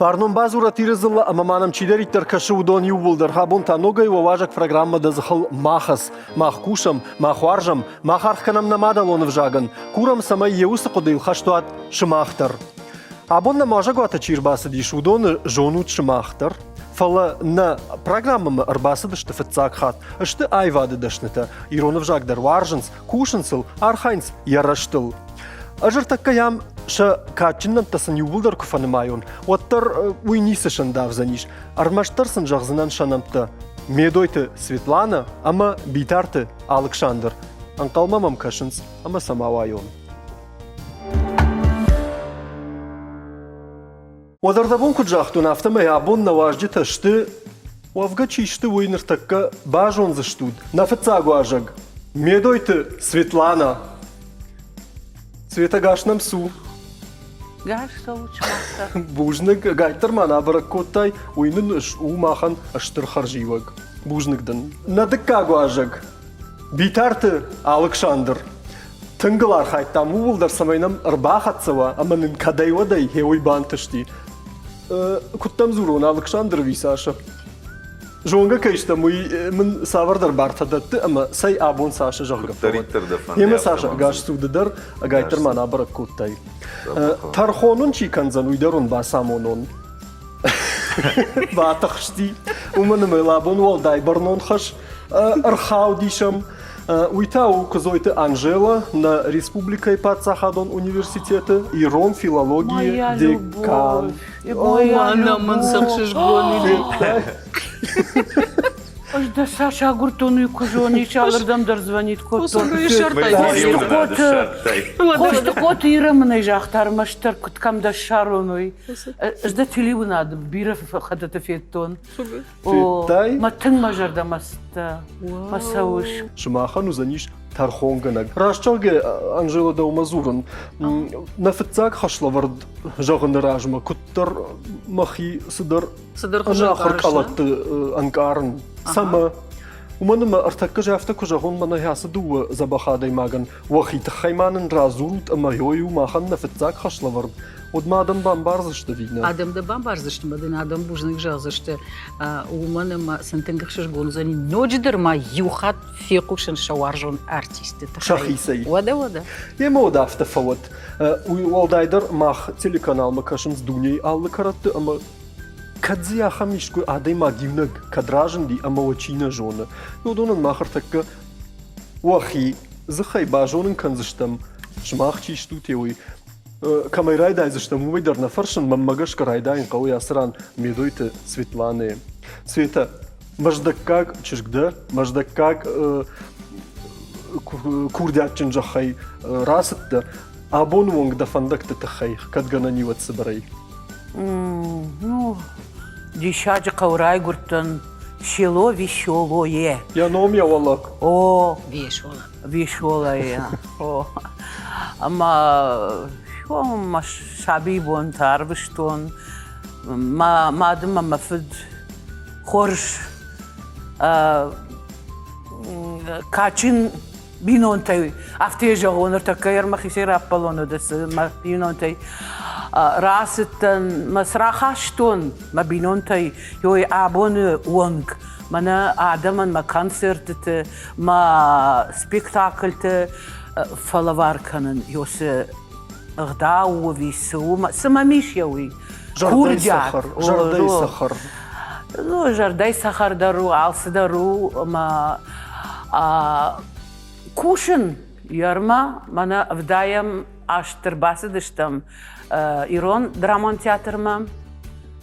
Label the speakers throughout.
Speaker 1: Barnum tîrizilla ama manam çiderik der kaşıvdon yuvulder habun tanogay ve wajak programma da zıhıl mahas, mah kuşam, mah warjam, mah arkanam namadalon vjagan, kuram samay yeusı qodil xaştuat şımahtır. Abon na majak vata çirbası di şudon jonut şımahtır. Fala na programmamı arbası dıştı fıtsak hat, ıştı ayvadı dışnıta, ironov jak der warjans, kuşansıl, arhayns yaraştıl. Ажыр таккаям ша качиннан тасын ювулдар куфанымайон. Оттар уйнисышын давзаниш. Армаштарсын жағзынан шанамты. Медойты Светлана, ама битарты Александр. Анкалмамам кашынс, ама самавайон. Одарда бонку джахтун автама ябон наважджи ташты. Уавга чишты уйныр такка бажон заштуд. Нафыцагу ажаг. Медойты Светлана. Света гашнам су.
Speaker 2: Гаш соучмакта.
Speaker 1: Бужник гайтер мана баракотай уйнын у махан аштыр харживаг. Бужникдан. Надыккагу ажаг. Битарты Александр. Тынгылар хайтам увулдар самайнам ырбахатсава, аманын кадайвадай хеой бантышти. Куттам зурон Александр висаша. Жонга кайшта мой мен савардар бартадатты, ама сай абон Саша жагга. Ема Саша гаш судыдар, гайтер мана баракоттай. Тархонун чиканзан уйдарун басамонон. Батахшти. Уманы мелабон волдай барнон хаш архау дишам. Уйтау козойты Анжела на Республика Ипатсахадон университета Ирон филологии декан.
Speaker 2: Моя мансам шишгони. Аж да Саша гуртону и кожони чалырдамдар звонит кот. Кот ирамнай жахтармаштар куткамда шароной. Жда тиливунадым бира хадата феттон.
Speaker 1: Феттай?
Speaker 2: Маттын мажарда маста. Масауш.
Speaker 1: Шмахан узаниш тархонганаг. Рашчалге Анжела Даумазуран. На фетцак хашлавард жагын ражма. Куттар махи сыдар ажахар калатты анкарын. Сама. Уманыма артакка жафта кожагон мана ясы дуа забахадай маган. Вахит хайманын разурут ама йою махан на фетцак хашлавард. Одмадан бамбарзышты видно.
Speaker 3: Адамда бамбарзышты мадын адам бужных жазышты. Уманыма сантынгах шишгонзани ночдырма юхат фекушын шаваржон артисты.
Speaker 1: Шахисай.
Speaker 3: Вада.
Speaker 1: Ема одафта фават. Уалдайдар мах телеканал макашын с дуней аллы каратты, ама кадзия хамишку адай магивнаг кадражын ди ама очина жона. Нодонан махар такка уахи зыхай бажонын канзыштам шмах чишту теуи. Камайрайдай заштам уйдар на фаршын маммагаш карайдайн кауи асран медойты Светланы. Света, маждаккак чишгда, маждаккак курдятчин жахай расытты, абон вонг дафандакты тахай, кадгананиват сыбарай.
Speaker 2: Ну, дишаджи каурай гуртан село веселое.
Speaker 1: Я номя валак.
Speaker 2: О,
Speaker 3: вешола.
Speaker 2: О, ама ма шабибон тарвштон, мадма мафд хорш качин бинонтай афтежа гонор такайр махисер апполоно дас бинонтай راسة مسرحة شتون ما بينونتي يوي أبون وانج منا آدمان ما كونسرت ما سبيكتاكلت فلوار كانن يوس غداو وفيسو ما سماميش يوي
Speaker 1: جرداي سخر
Speaker 2: نو جرداي سخر دارو عالس دارو ما كوشن يرما منا افدايم اشتر باسدشتم Ирон драмон театрма,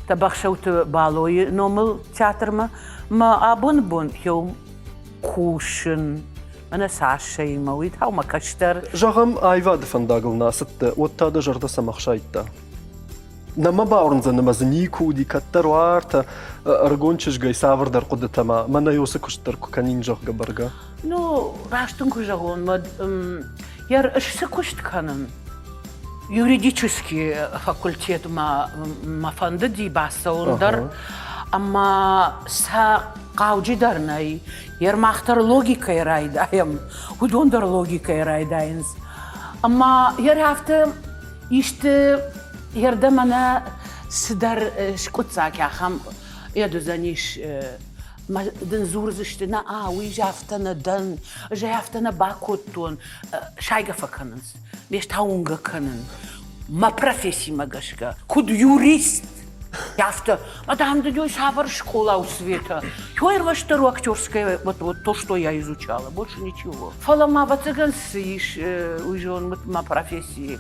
Speaker 2: табахшауты балой номал театрма, ма абун хеум кушин, ана Саша има уйт хау ма каштар.
Speaker 1: Жагам айвады фандагыл насытты, оттада жарда самахшайтта. Нама баурнза намазни куди каттарварта, аргончиш гай савардар кудатама, мана йосы куштар куканин жагга барга.
Speaker 2: Ну, раштун кужагон, мад яр ашсы кушт канан. Юридический факультет мафанды ди басаундар, ама са қауджидарнай, ермақтар логикай райдайым, удондар логикай райдайыныз. Ама ер хафты ишті ерді мана سدر شكوتساك يا خم يا دوزانيش ما دن زور زشتنا وي جافتنا دن جافتنا باكوتون شايقة فكننس بيش تاونغا كنن ما профессии магашка куд юрист яфта мадам дадёй савар школа у света хойрва что актерское вот то что я изучала больше ничего фалама вацаган сиш уже он ма профессии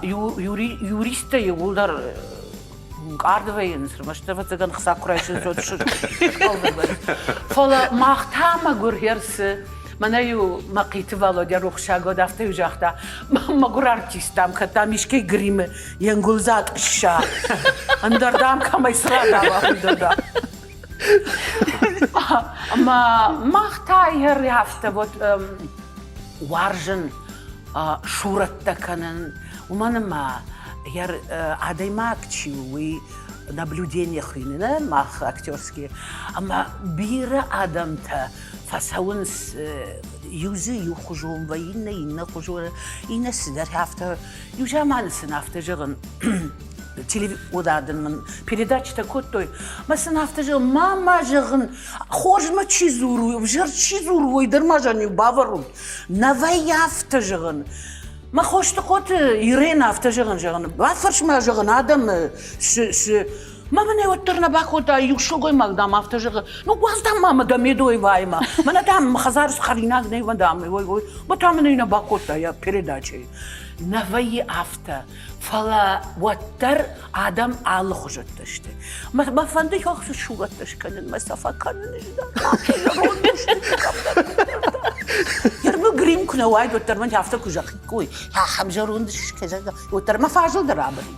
Speaker 2: юриста юлдар Ардвейнс, что вот заган хсакурайшин зодши. Фала махтама гургерс, манаю макити Володя рухшаго дафте ужахта. Магур артистам, ката мишке гриме, янгулзат ша. Андардам камай срадава худода. Махта ер яфте вот варжен шуратта канан. Уманама яр адаймакчиуи наблюдения хринина мах актерские ама бира адамта фасаунс юзы юхужум ваинна инна хужура инна сидар хафта южамансын хафта жығын телевизордан передача такой масын хафта жығын мама жығын хожма чизуру жыр чизуру ойдырмажаню бавару навай хафта жығын ما خوش تقول يرينا افتجرن جرن بعرفش ما جرن آدم ما من يوترنا باخودا يوشلوي مقدام افتجرن نو وازدام ما دميدوي وايما ما ندام خزارس خرينا ني ودام وي ما تامنينا باخودا يا передачи نوي افتا فلا وتر آدم على خجتشته ما فندي يخش شوغتش كان مسافه كان يرمو جريم كنا وايد وتر من هفته كوجا كوي ها حمجرون دش كذا وتر ما فاجل درابري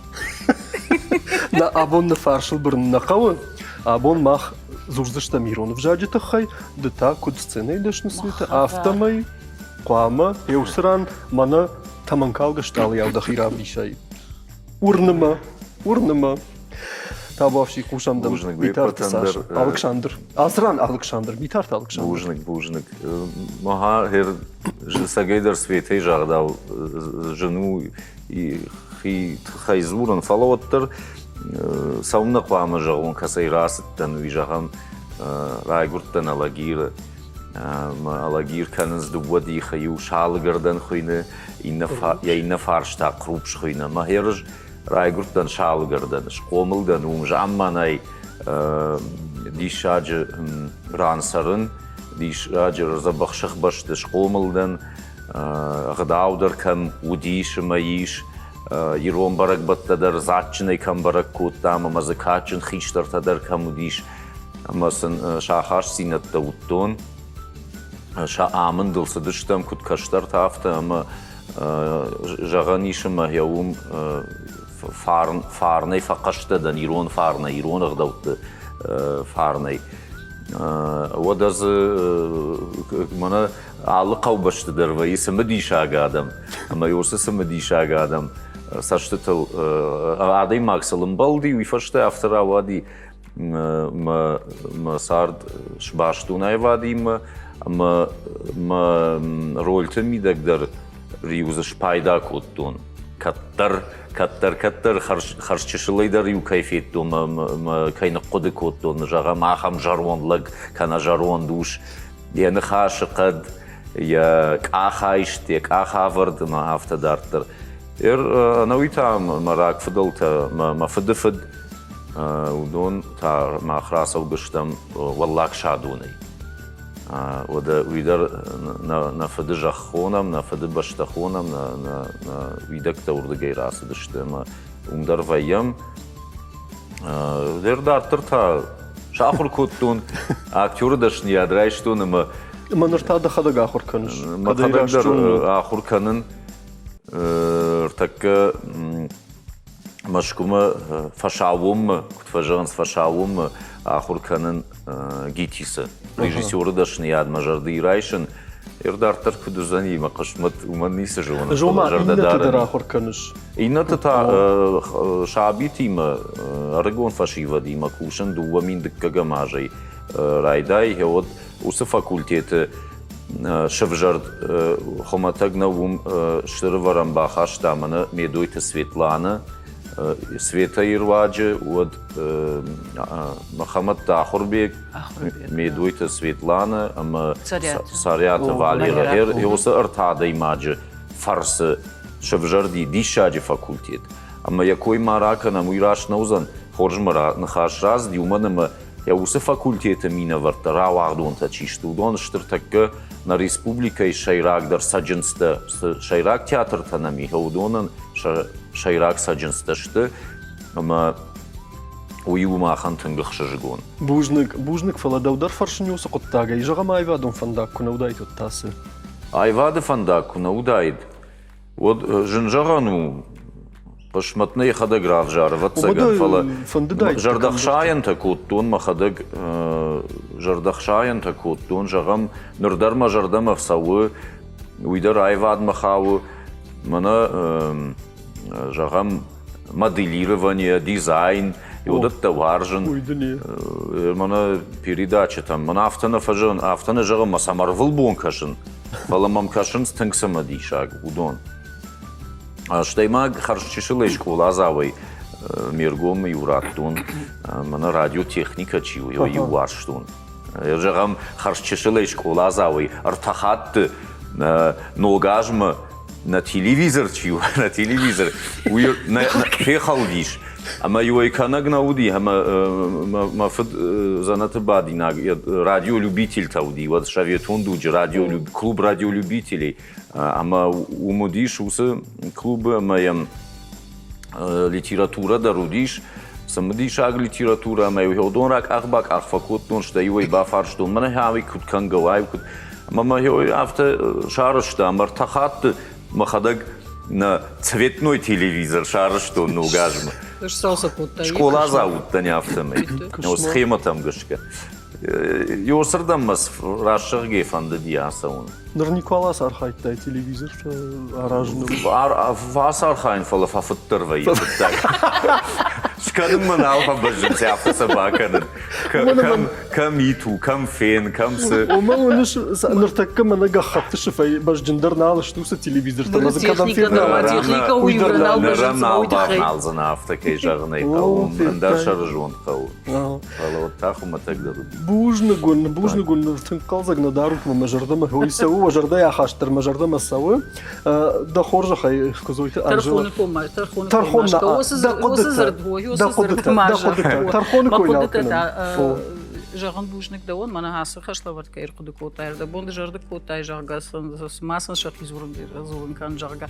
Speaker 1: لا أبون نفارشل برنقاون أبون ماخ زوجدشتا ميرون в жаджета хай дета куд сцена идеш на света автомай قوامه يوسران مانا تمنكال قشتال ياودا خيرا بيشاي ورنما تابافشي كوشام دم بيتارت ساش Александр Азран Александр битарт Александр
Speaker 4: Бужник маха хер жсагейдер светей жагдау жену и хайзуран фалоттер саумна қуамы жағын касай расыттан вижағам райгурттан алагир кәніз дубади хаю шалыгырдан хойны инна фаршта крупш хойны махерж райгурттан шалыгырдан шқомылдан умжамманай дишажы рансарын дишажы разабақшық башты шқомылдан ғдаудыр кәм удиші маиш Ирон барак баттадар затчиной кам барак коттам, мазыкачин хиштар тадар камудиш, масын шахаш синатта уттон, ша амын дылсыдыштам кут каштар тафта, ама жағанишым яум фарнай фақаштадан, ирон фарнай, ирон ағдаутты фарнай. Одаз мана алы қаубаштыдар ва исімі дишага адам, ама yorsa сімі дишага адам. Саштытыл адай максалым балди уйфашты автора вади ма сард шбаштунай вади ма рольты мидагдар риуза шпайда коттун каттар харчышылайдар ю кайфетту ма кайны коды коттун жага махам жарвонлык кана жарвон душ яны хашықад я кахайшт я кахавард ма автодартыр نويتها مراك فضلت ما فدفد ودون تا ما خلاص وقشتم والله شادوني وده ويدر نفدج خونم نفد بشت خونم ويدك تورد جيراس دشتم ومدر فيم در دارترتا شاخر كوتون اكتور دشني ادرايشتون ما
Speaker 1: نرتا دخل آخر کنش
Speaker 4: ما تقدر آخر کنن ارتك مشكومة فشاوم كنت فجانس فشاوم آخر كانن جيتيسة ريجيسور داشني عاد مجردي رايشن يردارتر كدوزاني ما قشمت وما نيس جوانا
Speaker 1: جوما إنه تدر آخر كانش
Speaker 4: إنه تتا شعبي تيما رجون فشيفا ديما كوشن دوا مين دكا جماجي رايداي هود وس فاكولتيت شفجرد خماتاغنا وم شترварам бахаш тамана медойта Светлана Света Ирваджи, вот Махамад Тахурбек, Медуйта Светлана, Сарята Валера, и осы ыртады имаджи фарсы шевжарди дишаджи факультет. Ама якой марака на муйраш наузан, хоржмара нахаш раз диуманама я осы факультета мина варта равагдон тачишту, дон штыртакка на республика и шайрак саджинста, шайрак театр танами, хаудонан шайрак саджинста шты, ама уйума хантынгых шажгон.
Speaker 1: Бужник фаладаудар фаршнюса коттага, и жагама айвадон фандак кунаудай тоттасы.
Speaker 4: Айвады фандак кунаудай. Вот жинжагану пашматные хадаграф жарват цаган фала жардахшаян такуттун махадаг жардахшаян такуттун жагам нурдарма жардамов савы уйдар айвад махаву мана жагам моделирование дизайн и вот это важен мана передача там мана автона фажан автона жагам масамарвыл бон кашин фала мам кашин стэнксамади шаг удон. Штайма харшчишилай школа азавай мергом юраттун, мана радиотехника чиу, юарштун. Жагам харшчишилай школа азавай артахатты ногажма на телевизор чиу, на телевизор. На фехалдиш. Ама юайканаг науди, ама мафад занаты бадинаг, радиолюбитель тауди, вот шаветун дуджи, клуб радиолюбителей. Ама умудиш усы клубы моем литература дарудиш, самдиш аг литература мою хеодонрак ахбак ахфакутун, что его и бафарштун, мана хави кут кангавай кут, мама его авто шарышта, мартахат махадаг на цветной телевизор шарыштун нугажма. Школа зовут таня автомей, схема там гашка. Йосырдан мас рашшыр гейфанды диясаун.
Speaker 1: Нырникалас архайттай телевизор аражны.
Speaker 4: Вас архайн фала фафыттырва ебіттак. Шкадым мына алфа бажын сяфта собаканын. Кам иту, кам фен, кам сы.
Speaker 1: Ома оныш ныртакка мана гахатты шыфай бажжындар налыштусы телевизор.
Speaker 3: Техника уйвырнал бажын
Speaker 4: ойдықай. Налзына авта кей жағынай қауым. Андар шарыжуан қауым. Фала вот тахума тагдару.
Speaker 1: Бужнигун тынқалзаг надарут мажардама хойсау мажарда я хаштар мажардама савы. Да хоржахай козойты
Speaker 3: Тархоны помай, тархоны помай.
Speaker 1: Тархоны койналканын.
Speaker 3: Жаган бужник да он мана хасы хашлават кайр куды котай да бонды жарды котай жаргасын масын шахизурун зурун кан жарга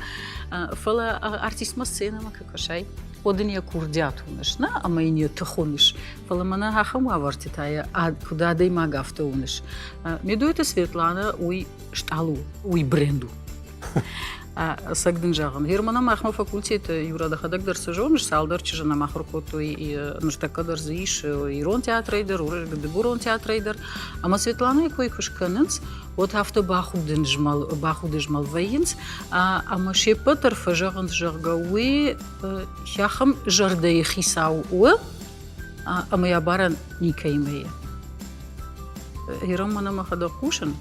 Speaker 3: фала артист сцена ма какашай одыня курдят унышна а майне тхониш фала мана хахам авартитая а куда дай магафта униш медуйта Светлана уй шталу уй бренду Сагдын жағын. Германа махма факультеті юрада хадак дәрсі жоныш, салдар чыжына махрукоту и нұштаққа дәрзі иш, ирон театрайдер, урыргыды театрайдер. Ама Светлана екой күшканынц, от хафта бахуды жмал вайынц, ама шепі тарфы жағын жағгауы, яхам жарды хисау уы, ама я баран никаймые. Германа махада кушын,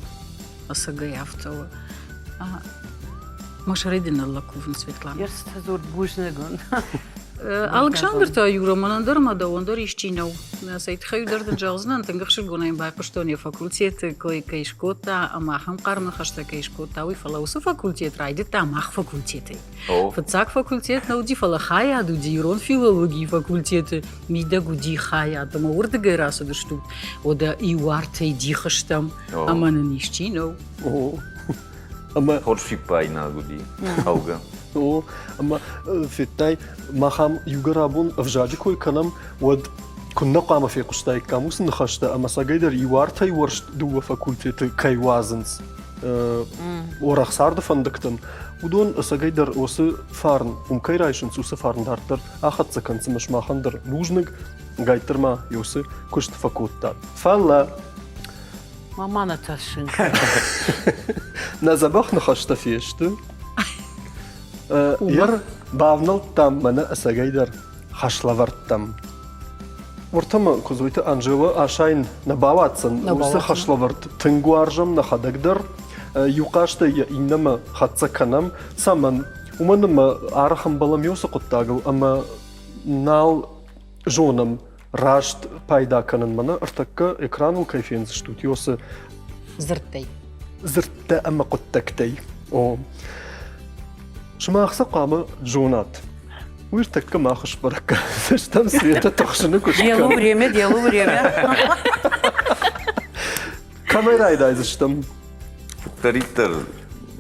Speaker 3: асага яфтауы. Машаридин Аллакувн Светлана.
Speaker 2: Ерст зор бужнигун.
Speaker 3: Александр та юра манандар мада ондар ишчинау. Сайт хайдардын жағызынан тыңгықшыр гонайын байқыштоне факультеті кой кайшкота, амахам қармы хашта кайшкота, уй фала усы факультет райды тамах факультеты. Фацак факультет науди фала хая дуди, ирон филологии факультеты, мида гуди хая, дама урды гайраса дыштут, ода иуарта и дихаштам, аманан ишчинау.
Speaker 1: Ама
Speaker 4: хорфипай на гуди, ауга.
Speaker 1: Ама феттай махам югарабун авжаджи кой канам вот كنا قام في قشتاي كاموس نخشتا أما ساقيدر يوارتاي ورش دوا فاكولتي كايوازنس ورخصار دفندكتن ودون ساقيدر وسي فارن كايرايشنس وسي فارن دارتر أخد سكنس مش ما خندر لوجنك قايتر ما يوسي كشت فاكولتا فالا
Speaker 2: Мамана ташын.
Speaker 1: نزبخ نخشتا فيشتو ير бавнал там мана саقيدر خشلوارتم ورتما كوزويت أنجوا عشان نباواتسن وسه خشلوارت تنقوارجم نخدقدر يقاشته إنما خدسكنم سامن ومنما عارخم بالام يوسق التاجو أما нал жонам рашт пайда канын мана артакка экран ул кайфен штут ёсы
Speaker 3: Зырттай.
Speaker 1: зыртта ама коттактай. О. Шмахса қамы жонат. Уиртакка махыш баракка. Зачтам Света тохшыны
Speaker 2: Делу
Speaker 1: кушка.
Speaker 2: время, делу время.
Speaker 1: Камерайда зачтам.
Speaker 4: Тариттер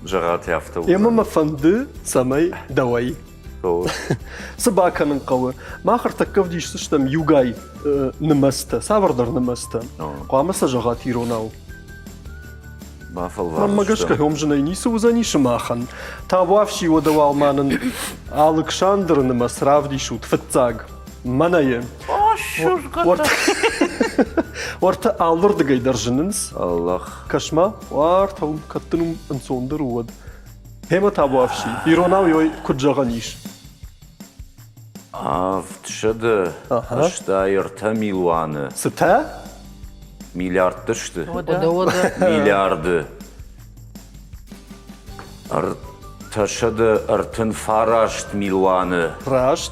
Speaker 4: жағат яфта.
Speaker 1: Ема мафанды самай давай. Собаканың қауы. Махыр таккав дейшті штам югай нымасты, савардар нымасты. Қуамаса жағат иронау.
Speaker 4: Мафал var.
Speaker 1: Мамагашка хомжынай нисы узанишы махан. Тававши одавал манын Александр нымас равдишут фытцаг. Манайы.
Speaker 2: О, шургата.
Speaker 1: Орта алырды гайдаржынынс.
Speaker 4: Аллах.
Speaker 1: Кашма, вартаум каттынум ынсондар уад. Хема тававши. Иронау йой куджаганиш.
Speaker 4: Автшыды. Аштайырта милуаны.
Speaker 1: Сыта?
Speaker 4: Миллиард düştü.
Speaker 3: Ода.
Speaker 4: Milyardı. Taşadı artın faraşt milvanı.
Speaker 1: Рашт.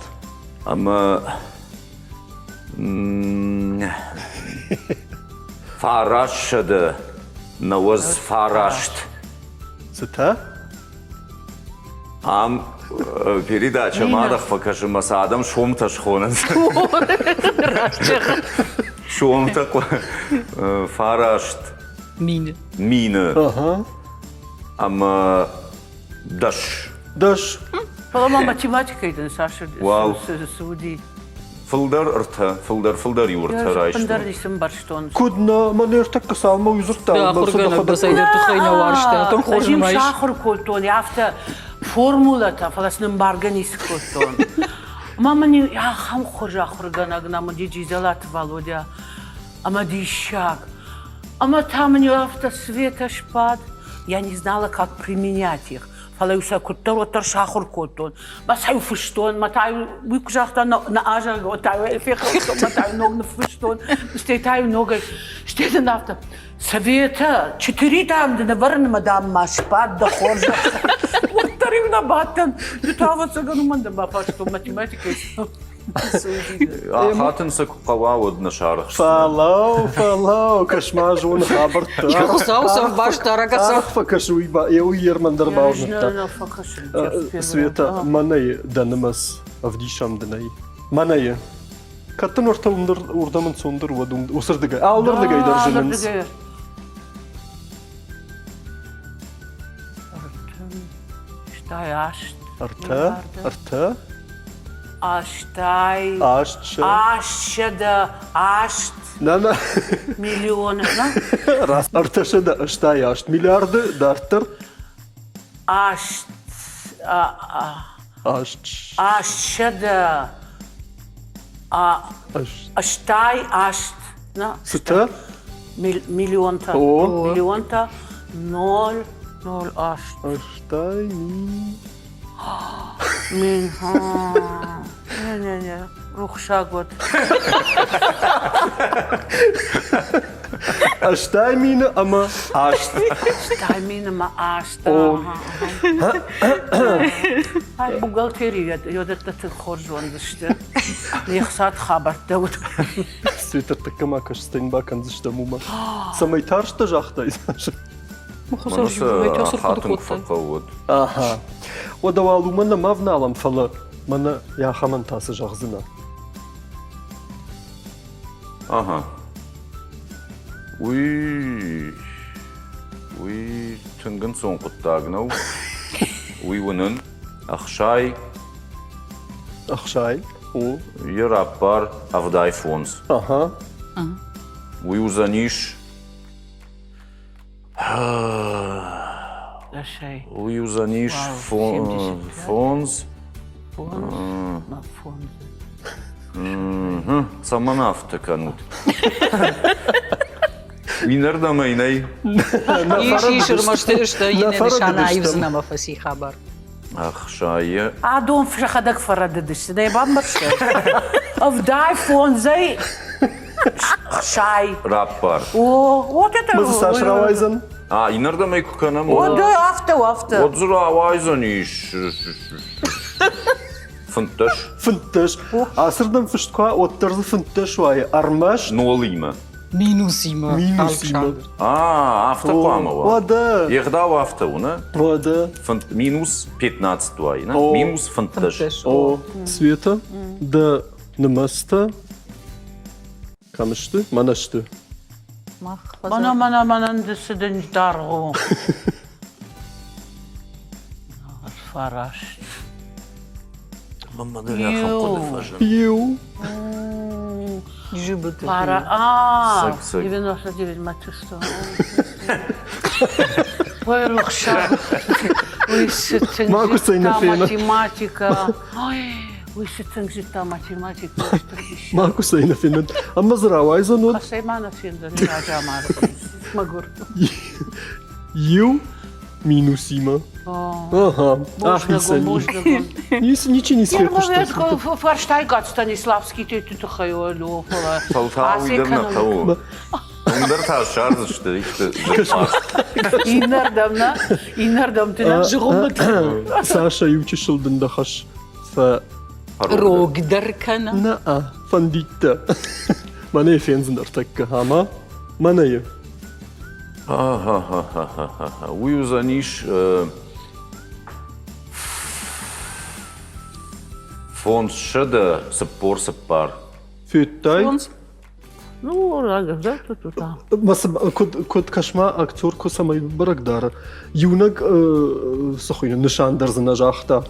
Speaker 4: Ama faraşadı. Навоз фарашт.
Speaker 1: Сыта?
Speaker 4: Ам передача мадах покажи масадам шум ташхонен. Шум такой фарашт.
Speaker 3: Мine.
Speaker 4: Mine.
Speaker 1: Ага.
Speaker 4: Ama daş.
Speaker 1: Даш.
Speaker 2: Palama matematikaydı Saşa.
Speaker 4: Wow.
Speaker 2: Suudi.
Speaker 4: Fıldar ırta, fıldar yurtta rayıştı.
Speaker 2: Pındar isim barşton.
Speaker 1: Кудна манертакка салма уйзырта.
Speaker 3: Да, хургана басайдар тухайна варшта. Том
Speaker 2: Хожим
Speaker 3: хожимайш.
Speaker 2: шахыр колтон. Яфта формулата фаласным барганис колтон. Мама не я хам хожа хургана гнама диджизалат Володя. Ама дищак. Ама там не авто света шпад. Я не знала, как применять их. Фалаюса куттар шахур коттон. Басаю фыштон, матаю выкужахта на ажа, готаю эфехал, матаю ног на фыштон, стейтаю ногой. Штеты нафта. Совета, 4 там, да наварна мадам машпад, да хоржа. Вот тарим на баттан. Ютава цагану да бафашто математика.
Speaker 4: Хатынса кукава одна шарах.
Speaker 1: Фалау, кашма жон хабарта.
Speaker 3: Чухсаусам башта рагаса.
Speaker 1: Ахфа кашуй ба, еу ермандар
Speaker 2: Я
Speaker 1: баужнта.
Speaker 2: факашин.
Speaker 1: Света, манай данымас авдишам данай. Манай. Каттын орта урдамын сондар уадум. Усырдыгай, алдырдыгай даржынынс.
Speaker 2: Штай ашт.
Speaker 1: Арта.
Speaker 2: Аштай.
Speaker 1: Аштша.
Speaker 2: Ашда. Ашт.
Speaker 1: Нана.
Speaker 2: Миллионы.
Speaker 1: Раз. Арташа да аштай ашт. Миллиарды дартыр.
Speaker 2: Ашт.
Speaker 1: Аштш.
Speaker 2: Ашда.
Speaker 1: Ашт.
Speaker 2: Аштай. Ашт.
Speaker 1: Сыта?
Speaker 2: Миллионта.
Speaker 1: О.
Speaker 2: Миллионта. 0. 0. Ашт.
Speaker 1: Аштай ми.
Speaker 2: Min. Не. Рухша год.
Speaker 1: Аштай мина, ама ашт.
Speaker 2: Аштай мина ма ашт.
Speaker 1: О.
Speaker 2: Ай, бухгалтерия. Йодетта ты хоржон дышты. Нехсат хабар дәуд.
Speaker 1: Светер такама каштайн бакан зыштамума. Самай таршта жахтай.
Speaker 4: Манасы хатын кфақа од.
Speaker 1: Аха. Одавалу мана мавналам фала. Мана яхаман тасы жағзына.
Speaker 4: Ага. Уй, түнгін соң құттағынау. Уй, оның ақшай,
Speaker 1: Ахшай. О.
Speaker 4: ераппар авдай фонс.
Speaker 1: Аха.
Speaker 4: Уй, узаниш.
Speaker 2: Дашай.
Speaker 4: Уй, узаниш
Speaker 2: Вау, 75.
Speaker 4: фонс. Саманафта канут. Минарда майнай.
Speaker 3: Иш шырмашты что yine
Speaker 1: Nafar'a
Speaker 3: nişana
Speaker 1: düştüm.
Speaker 3: ayıbzına mafasi haber.
Speaker 4: Ақшайы.
Speaker 2: Дом фшахадак фарады дышты. Да я бамбаршы. Авдай фон зай. Шай.
Speaker 4: Раппар.
Speaker 2: О, вот это.
Speaker 1: Мызы сашравайзан.
Speaker 4: Инарда май куканам.
Speaker 2: О, да, авто.
Speaker 4: Отзыра авайзан иш. Фунташ.
Speaker 1: Фынтыш. Асырдан фыштқа оттырзы фынтыш вайы. Армаш.
Speaker 4: Нолима.
Speaker 3: Минусима.
Speaker 1: Минусима.
Speaker 4: Автоқама.
Speaker 1: Вода.
Speaker 4: Егдау автоуна.
Speaker 1: Вода.
Speaker 4: Минус 15 дуайна.
Speaker 1: О.
Speaker 4: Минус фунташ.
Speaker 1: О, Света. Да намаста. Камышты? Манашты.
Speaker 2: Mana dısıdın dargı. Faraş.
Speaker 4: Мама, да
Speaker 1: Ю.
Speaker 3: Жибыты.
Speaker 2: Para.
Speaker 4: Сак.
Speaker 2: 99 матчасто. Пойлық шар. Уйсытың
Speaker 1: Могу
Speaker 2: житта
Speaker 1: sayın
Speaker 2: математика. Ой, уйсытың житта математика.
Speaker 1: Маку sayın efendim. Ama zıravay zanot.
Speaker 2: Қасай мана сенді рajамар. Магур.
Speaker 1: Ю. Минусима. Ага. Ах,
Speaker 2: Божнагон.
Speaker 1: Ничего не
Speaker 2: Я
Speaker 1: светишь.
Speaker 2: говорю, фарштайгат Станиславский ты тут хайолу.
Speaker 4: Тау. Ондар ташар işte
Speaker 2: İnerdam tına jığımıt.
Speaker 1: Саша ючишылдын да хаш. Фа.
Speaker 3: Рогдар кана.
Speaker 1: Наа. Фандитта. Мане фензин артакка хама. Манайы.
Speaker 4: Уюзаниш фонд шеда саппор саппар.
Speaker 1: Фюттай.
Speaker 2: Ну, рага, да, тут.
Speaker 1: Мас код кашма актер косамай барагдара. Юнак сохуйны нишандырзына жахта.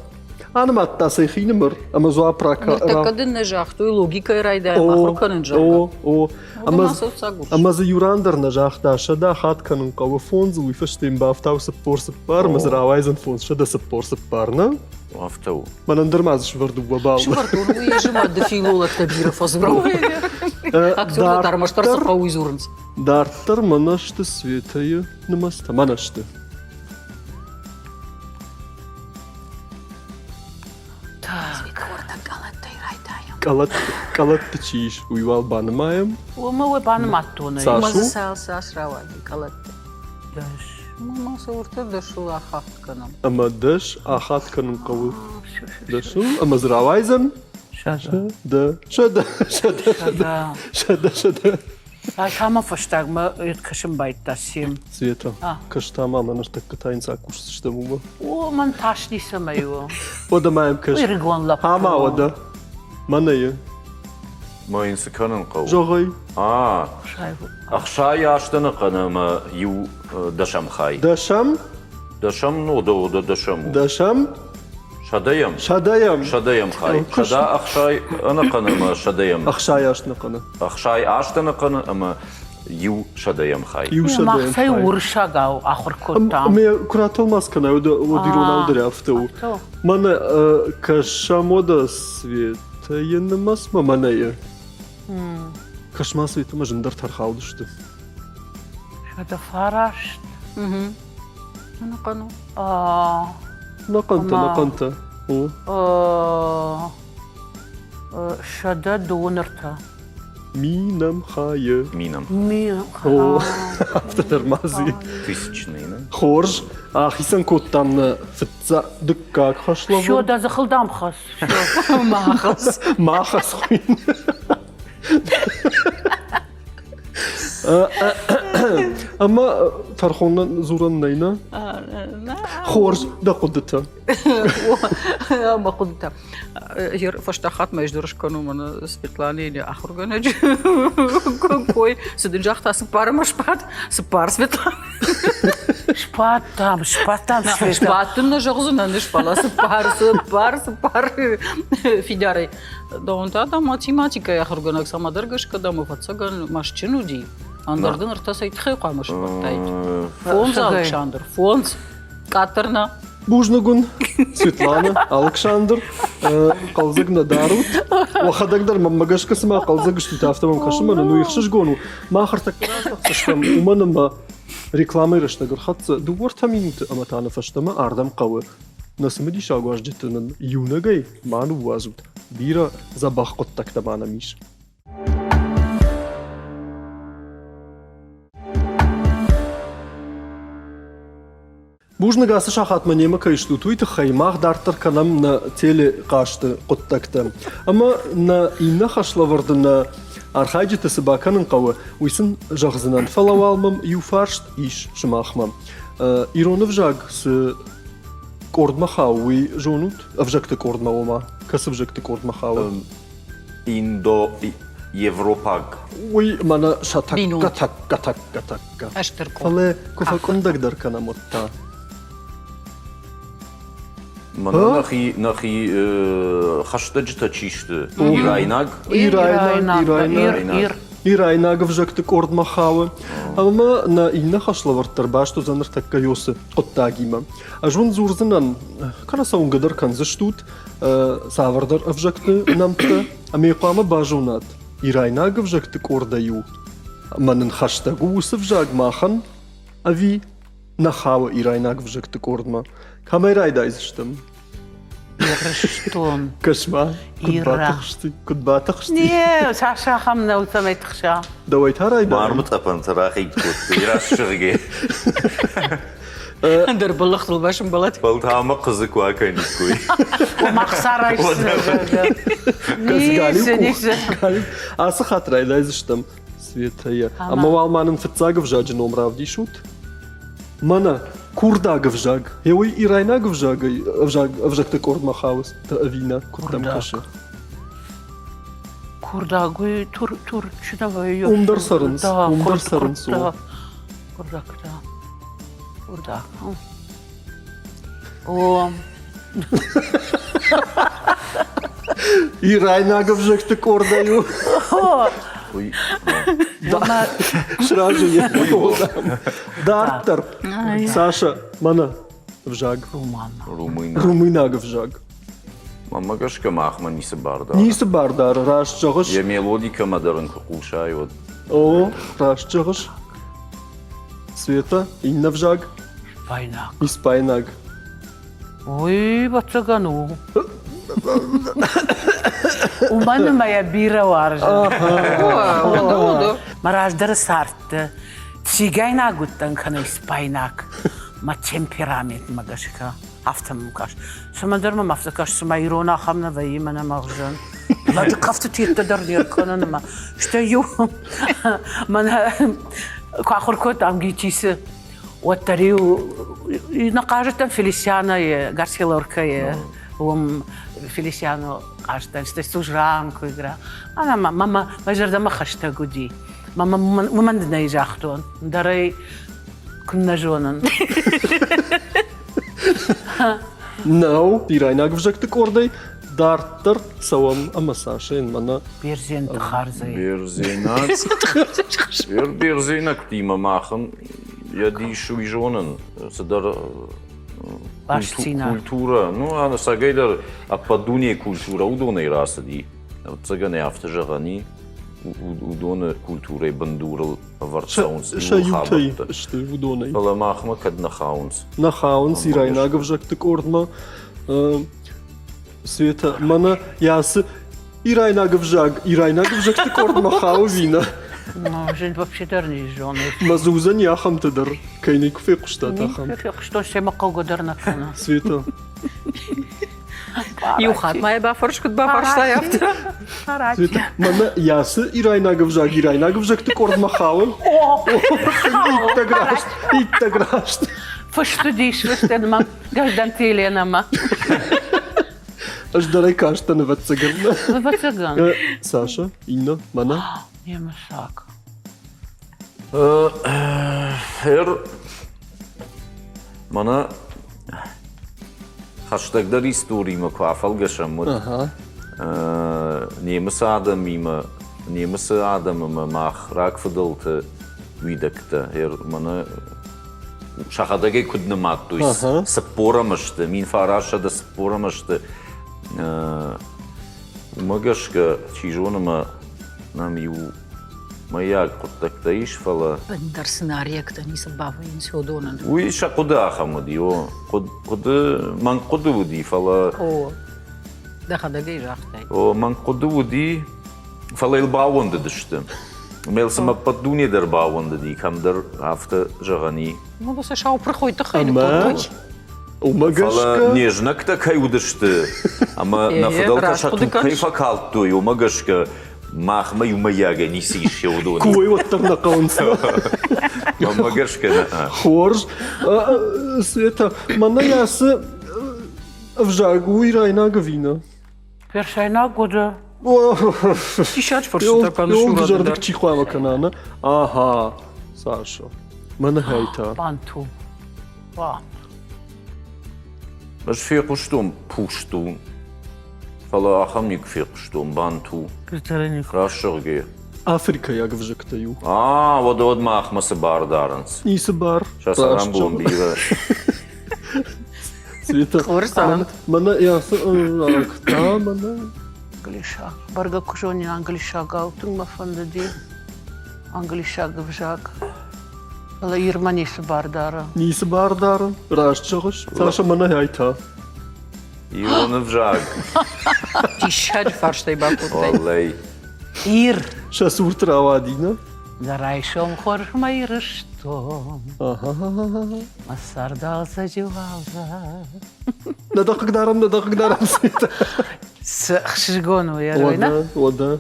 Speaker 1: Аныматта сайхинымыр. Ама зуа прака.
Speaker 3: Такадын нажахту и логика райда махруканын жага.
Speaker 1: О. Ама за юрандыр на жахта шада хатканын кавы фонзу и фаштем бафтау саппор саппар. Мазравайзен фонз шада саппор саппарна.
Speaker 4: Автоу.
Speaker 1: Манандырмаз шварду бабал.
Speaker 3: Швартур уежима дофилола табиров азбрау. Актер тармаштар сапау изурнс.
Speaker 1: Дарттар манашты светайы намаста. Манашты. Калатты чиш уйвал банымаем.
Speaker 2: Ума вы банматтуны.
Speaker 1: Сашу?
Speaker 3: Мазы сас равады калатты. Мама саурта дашул ахахтканам.
Speaker 1: Ама даш ахатканын кавы. Дашул. Ама зравайзен.
Speaker 2: Шада.
Speaker 1: Шада.
Speaker 2: Кама фаштагма иткашым байттасим.
Speaker 1: Света. Каштама манашты катайн сакуш штамума.
Speaker 2: О, ман ташни самайо.
Speaker 1: Ода маем каш.
Speaker 2: Иргон лапто.
Speaker 1: Хама ода. Манайы.
Speaker 4: Моин саканын қау.
Speaker 1: Жогай.
Speaker 4: Ақшай аштаны қанама ю дашамхай.
Speaker 1: Дашам.
Speaker 4: Дашам ода дашаму.
Speaker 1: Дашам.
Speaker 4: Шадаям.
Speaker 1: Шадаям
Speaker 4: хай. Шада ақшай аны қанама шадаям.
Speaker 1: Ахшай ашны қаны.
Speaker 4: Ақшай аштаны қаны ама ю шадаям хай.
Speaker 1: Ю шадаям.
Speaker 2: Мақсай уршагау ахыркотам.
Speaker 1: Ме куратылмас кана одирона ударе автоу. Мана кашамода света еннамас ма манайы. Кашма света ма жындар тархал düştü.
Speaker 2: Шада фараш.
Speaker 3: Ана кану.
Speaker 1: Нақанта.
Speaker 2: Шада донырта.
Speaker 1: Минам хайы.
Speaker 4: Минам.
Speaker 1: О, автотармази.
Speaker 4: Тысячный, да?
Speaker 1: Хорж, ахисан коттамны фытса дыккак хашлавы.
Speaker 2: Шо да захылдам хас.
Speaker 3: Махас.
Speaker 1: Махас хуйн. Ама тархоннан зуран найна. Хорж да кудыта.
Speaker 3: Ама кудыта. Hier фаштахат междурш канумана Светлане или Ахурганач. Какой? Сиденжахта сапар шпат. Сапар Светлана.
Speaker 2: Шпатам.
Speaker 3: Шпаттын на жағзына не шпала. Сапар. Фидарай. Да он тогда математика Ахурганак самадыргаш, когда мы подсаган машчину ди. Андардың ыртасы айтқай қамыш баттайды. Фонз Александр. Фонз. Катерна.
Speaker 1: Бужнагун, Светлана, Александр, қалзыг Надарут. Вахадагдар маммагашка сама қалзыг штута автомам кашымана, ну ихшиш гону. Махартак саштам уманама рекламирашна гырхатса дуворта минуты аматана фаштама ардам қавы. Насымыди шагуаш жеттінін юнагай ману вазут. Бира забах коттакта мана миш. Бужны гасы шахат манема кайшту туйты хаймах дартар канам на теле кашты коттакта. Ама на инна хашлаварды на архайджиты сыбаканын кавы уйсын жағзынан фалавалмам юфаршт иш шымахмам. Иронов жаг с кордмахауи жонут, авжакты кордмаума, касывжакты кордмахауи.
Speaker 4: Индо Европаг.
Speaker 1: Ой, мана шатак,
Speaker 3: Минут.
Speaker 1: гатак.
Speaker 3: Аштерко.
Speaker 1: Але куфа кондагдar канамотта.
Speaker 4: Мана нахи хаштаджта чишты. Ирайнаг.
Speaker 2: Ир.
Speaker 1: Ирайнаг авжакты кордмахауи. Ама на инна хашлавартар башту заныр такка йосы коттагима. Ажван зурзынан карасаунгадar канзаштут савардар авжакты намта, амейқама бажунат. Ирайнаг авжакты кордаю. Манын хаштагу усывжаг махан, ави нахава ирайнаг авжакты кордма. Камайрайда изштым.
Speaker 2: Ирштон.
Speaker 1: Кашма.
Speaker 2: Ира.
Speaker 1: Кудбатахшти.
Speaker 2: Не, Саша хамна утамайтхша.
Speaker 1: Давай тарайда.
Speaker 4: Мармут апан тарахи кут. Ирас шырге.
Speaker 3: Андер балахтыл башым балат.
Speaker 4: Балтама қызык вакайникуй.
Speaker 2: Махсара
Speaker 1: Галим. Асы хатрайда изштым. Светая. Ама валманын фитцагов жаджи номрав дишут. Мана курдагов жаг. Евой ирайнагов жаг, авжакты кордмахаус. Та авина курдам каши.
Speaker 2: Курдагуй тур чудовой.
Speaker 1: Умдар сарынс. Су.
Speaker 2: Курдак. О,
Speaker 1: Ирайнагов жакты кордаю.
Speaker 2: мама
Speaker 1: Сразу я. Дартар. Саша, мана вжаг.
Speaker 4: Румын.
Speaker 1: Румынагов жаг.
Speaker 4: Мама гашка махма нисы барда.
Speaker 1: Нисы бардар, раш чагыш.
Speaker 4: Я мелодика мадарын кулшай вот.
Speaker 1: О, раш чагыш. Света, инна вжаг.
Speaker 2: Пайнак.
Speaker 1: Испайнаг.
Speaker 2: Ой, бацагану. У мене моя біра варжа. Мараждар сарт. Цигайна гуттан кана испайнак. Ма темперамент магашка. Автам каш. Самадар ма мафтакаш сама ирона хамна ваи мана магжан. Ладу кафту тирта дарнир канана ма. Что ю? Мана кахор кот амгичисе. وتريو نقاشة فيليسيانا غارسيا لوركا فيليسيانو قاشة استجرام كويغرا أنا ماما ما جرد ما خشتا قدي ماما ممندنا يجاختون داري كنا جونن
Speaker 1: Нау, ирайнагов жакты кордай. Дартар савам амасашен мана.
Speaker 2: بيرزين تخارزي
Speaker 4: Берзейнак тима махан. Я дишу и жонен. Садар
Speaker 2: Башцина.
Speaker 4: культура. Ну, ана сагайлар ападуне культура. Удоне расади. Цагане автожагани. Удоне культура бандурал варцаунс.
Speaker 1: Шаютай, что удонай.
Speaker 4: Бала махма кад нахаунс.
Speaker 1: Нахаунс ирайнагов жакты кордма. Света, мана ясы ирайнагов жакты кордма хаувина.
Speaker 2: Жень вообще дарни жоны.
Speaker 1: Мазузан яхам тыдыр. Кайны куфе куштатахам.
Speaker 2: Что сема калгадарна фона.
Speaker 1: Света.
Speaker 3: Юхат мая бафаршкут бафаршта яфта.
Speaker 1: Света, мана ясы ирайнагов жакты кордма хаун. Иттаграшт.
Speaker 2: Фаштудиш, фаштенма, гаждантиленама.
Speaker 1: Аж дарай каштаны ватсагарна.
Speaker 2: Вацаган.
Speaker 1: Саша, Инна, мана.
Speaker 2: Не масак.
Speaker 4: Мана хаштагдар историма квафал гашамут. Немыс адамыма мах ракфадалты видакта. Мана шахадаге куднаматтуйс. Сапорамашты, мин фараша да сапорамашты. Магашка чижонама нам ю моя коттактаиш фала.
Speaker 3: Бандер сценариякта ниса баваин сёдонан.
Speaker 4: Уи шакуда хамади о. Ман кодуди фала.
Speaker 3: О. Да хадагай жахтай.
Speaker 4: О ман кодуди фала илбаунд дышты. Мелсама поддуне дер бауынды ди, кам дер афты жағани.
Speaker 3: Ну, бас шау приходит хай
Speaker 1: Ама умагашка.
Speaker 4: Фала нежнак такай удышты. Ама на фадалка шату кайфа калту, умагашка махма юмаяга не сишь удони.
Speaker 1: Кой вот там на конце.
Speaker 4: Умагашка на.
Speaker 1: Хорж. Света, мана ясы в жагу и райна гавина.
Speaker 2: Першайна года.
Speaker 3: Тишач форшута
Speaker 1: Йол
Speaker 3: каншура
Speaker 1: жардык чихлава канана. Ага, Саша. Мана хайта.
Speaker 2: Банту. Ва.
Speaker 4: Баш фиқуштум пушту. Фала ахамник фиқуштум банту.
Speaker 2: Критериник.
Speaker 4: Рашырге.
Speaker 1: Африка як в жактаю.
Speaker 4: Вот махмасы бардаранс.
Speaker 1: Нисы бар.
Speaker 4: Сейчас арам будем бира.
Speaker 1: Света.
Speaker 3: Хорсан.
Speaker 1: Мана ясы та мана.
Speaker 2: Англиша. Барга кушони англиша гаутун мафанда ди. Англиша гвжак. Ала ирманис бардара.
Speaker 1: Нисы бар дарын. Рашчыгыш. Саша мана хайта.
Speaker 4: Ионы в жаг.
Speaker 3: Тишач фарштай бакутай.
Speaker 4: Валай.
Speaker 2: Ир.
Speaker 1: Сейчас уртрава дина.
Speaker 2: Зарайшом хорш майрыштом.
Speaker 1: Ага.
Speaker 2: Масардалса жевалза.
Speaker 1: Надо когда Света.
Speaker 2: Схшигону яруйна.
Speaker 1: Ода.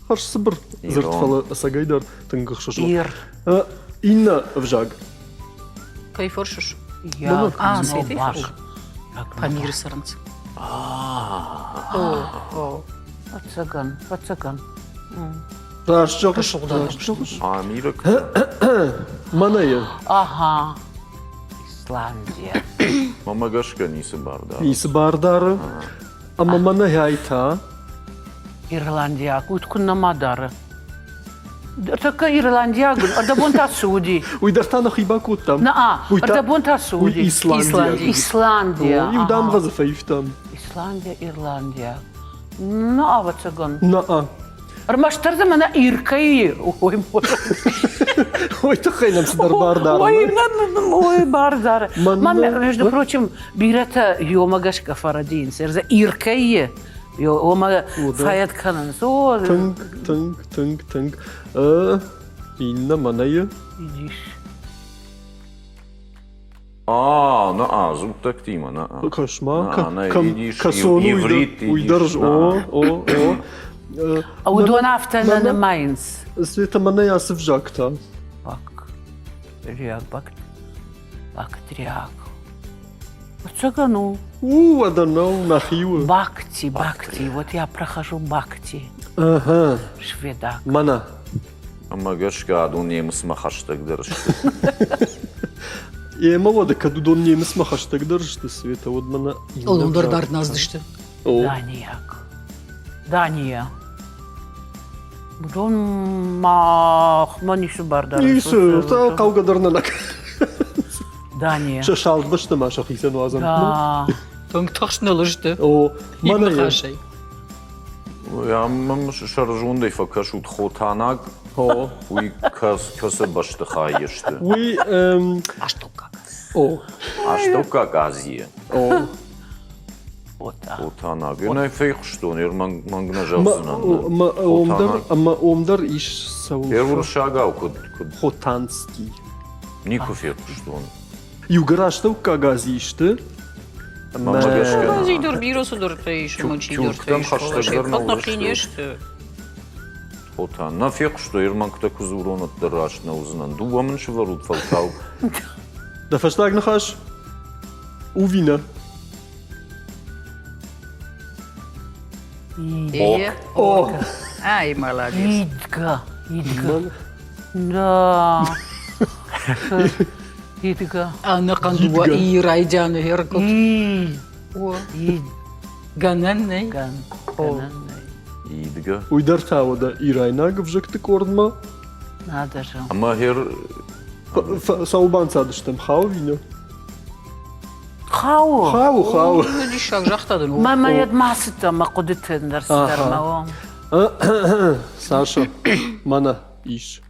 Speaker 1: Харш сыбыр.
Speaker 4: Ирон.
Speaker 1: Зыртфалы сагайдар. Тыңгық шышлы.
Speaker 2: Ир.
Speaker 1: Инна в жаг.
Speaker 3: Кай форшуш.
Speaker 2: Я.
Speaker 3: А,
Speaker 2: ну,
Speaker 3: свети
Speaker 2: баш.
Speaker 3: форш. Памир саранц. О.
Speaker 2: Пацаган.
Speaker 1: Рашчыгыш.
Speaker 3: Кашылдан.
Speaker 4: Амирак.
Speaker 1: Манайы.
Speaker 2: Ага. Исландия.
Speaker 4: Мамагашка нисы бардар.
Speaker 1: Нисы бар дары. Ама мана хайта.
Speaker 2: Ирландия. Уткунна мадары. Така Ирландия гүн. Ардабонта Суди.
Speaker 1: Уйдартана хибаку там.
Speaker 2: Наа. Ардабонта Суди.
Speaker 1: Исландия.
Speaker 2: Исландия.
Speaker 1: Юдам газафаив там.
Speaker 2: Исландия, Ирландия. Наа вацаган.
Speaker 1: Наа.
Speaker 2: Армаштарда мана иркай. Ой, мой.
Speaker 1: Ой, тахай нам сидар бар дары.
Speaker 2: Ой, бардар.
Speaker 1: Ман-
Speaker 2: Мама, между прочим, бирата йомагашка фарадин. Серза иркай. Йома фаят канан. Со,
Speaker 1: Тынг. Инна манайы.
Speaker 2: идиш.
Speaker 4: Звук так тима, на.
Speaker 1: Кошма.
Speaker 4: На, видишь,
Speaker 1: Касону
Speaker 4: иврит,
Speaker 1: уйдарж. О.
Speaker 2: А у Дуанафтана на Майнц.
Speaker 1: Света мана ясы в жакта.
Speaker 2: Бактряк. Вацагану.
Speaker 1: Аданау нахиуы.
Speaker 2: Бакти. Вот я прохожу Бакти.
Speaker 1: Ага.
Speaker 2: Шведак.
Speaker 1: Мана.
Speaker 4: Мамагашка аду немыс махаштак дырышты.
Speaker 1: Ема вода кадудон немес махаштак дырышты Света. Вот мана.
Speaker 3: Олундар дардназ дышты.
Speaker 1: О.
Speaker 2: Дания. Будон махманишу бардар.
Speaker 1: Нисы. Та каугадарнанак.
Speaker 2: Дания.
Speaker 1: Шашал башты маша хисен уазан.
Speaker 2: Да.
Speaker 3: Тонг тахшны лыжды.
Speaker 1: О. Манайы.
Speaker 3: Махашай.
Speaker 4: Я мам шаржундай факашут хотанак.
Speaker 1: О.
Speaker 4: Уй касы башты хайышты.
Speaker 1: Уи.
Speaker 3: А что как?
Speaker 1: О.
Speaker 4: А что как Азия?
Speaker 1: О.
Speaker 4: Хотанак. Я фейхштон, мангна жалсынан.
Speaker 1: Омдар иш сау.
Speaker 4: Первый шагал код
Speaker 1: Хотанский.
Speaker 4: нику фейхштон.
Speaker 1: Югараштау кагазишты.
Speaker 4: Мамагашка.
Speaker 3: Зидор биросу дортаиш, мочи
Speaker 4: Тюрктан
Speaker 3: дортаиш.
Speaker 4: хаштагдар
Speaker 3: Как
Speaker 4: на
Speaker 3: нахинешты.
Speaker 4: Хотан. На фейхшто ирманг кузуронат дыраш на узнан. Дуамын шварут фалтау.
Speaker 1: Да versta ik nog eens. Oevina. О.
Speaker 3: Ай, молодец.
Speaker 2: Идга. Да. Идга.
Speaker 3: Ана кандуа и райджаны херкот. Гананный.
Speaker 4: Идга.
Speaker 1: Уйдар тауда Ирайнаг в жекте кордма.
Speaker 2: Надо же.
Speaker 4: Ама хер
Speaker 1: Саубан садыштым хау.
Speaker 2: Хау.
Speaker 3: Дишак жақтадын.
Speaker 2: Мама ядмасыта мақудытын дарсыдармауам.
Speaker 1: Саша. Мана иш.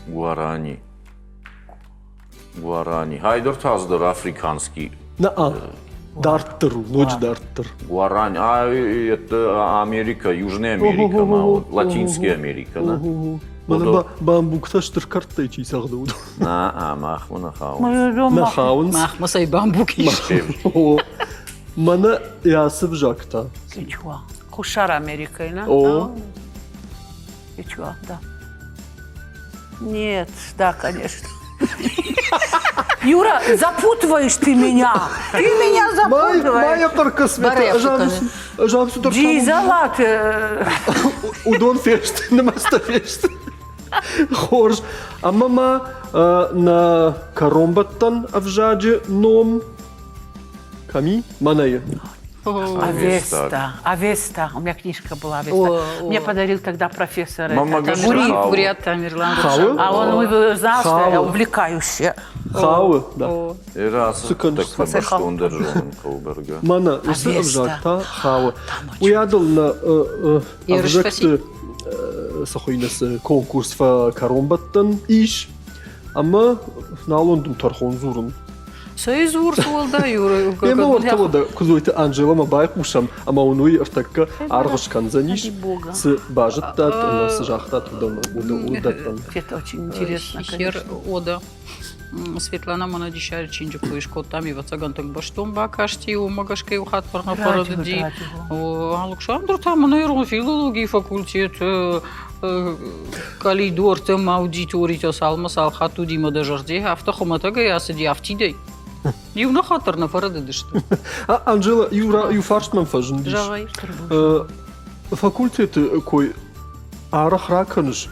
Speaker 4: Гуарани. Хайдер таздыр африканский.
Speaker 1: Наа. Дарттыр, ночь дарттыр.
Speaker 4: Гуарани. Это Америка, Южная Америка, Латинская Америка, да?
Speaker 1: Мана бамбукташтыр карттай чийсагдауд.
Speaker 4: махмуна хау.
Speaker 1: Нахаунс.
Speaker 3: Махмасай бамбуки.
Speaker 1: Мана ясып жакта.
Speaker 2: Ничего. Хушар Америкой, да?
Speaker 1: О.
Speaker 2: Ничего, да. Нет, да, конечно. Юра, запутываешь ты меня. Ты меня запутываешь.
Speaker 1: Майя таркасвета. Жамсу таркасвета.
Speaker 2: Джизалат.
Speaker 1: Удон фешт, намаста фешт. Хорж. А мама на каромбаттан авжаджи ном. Ками? Маная.
Speaker 2: Авеста. У меня книжка была Авеста. Мне подарил тогда профессор.
Speaker 4: Мама
Speaker 3: Бурят, Тамерлан.
Speaker 2: А он знал, что я увлекающая.
Speaker 1: Хауы, да.
Speaker 4: И раз
Speaker 1: Секундочку.
Speaker 4: так баштон держон Кауберга.
Speaker 1: Мана, усы авжакта хауы. Уядал на авжакты сахойнас конкурс фа каромбаттан иш. Ама налондум тархон зурун.
Speaker 3: Союз да, Юра.
Speaker 1: Ема орталода кузойты Анжела Мабай кушам, ама онуй артакка аргышкан заниш с бажыттат, с жахтат удаттан.
Speaker 2: Это очень интересно,
Speaker 3: Хер
Speaker 2: конечно.
Speaker 3: Ода. Светлана мана дишар чинжи коишко там и вацаган так баштон бакашти у магашкай у хат парна паради. Александр там на филологии факультет калидор там аудитория салмас алхату дима дажарди автохоматага ясади автидей. Юна хатарна парады что.
Speaker 1: А Анжела Юра Юфаршман фажын диш.
Speaker 3: Жавай.
Speaker 1: Факультет кой арахраканыш.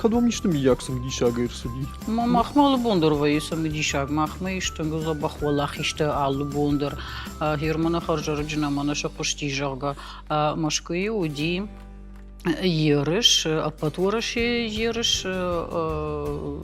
Speaker 1: Кадом ништым яксым дишага ирсуди.
Speaker 3: Махмал бондор вайсам дишаг махмай что гуза бахвалах иште ал бондор. Хермана харжарджина мана шапошти жага. Машкой уди Ерыш, апатураши ерыш,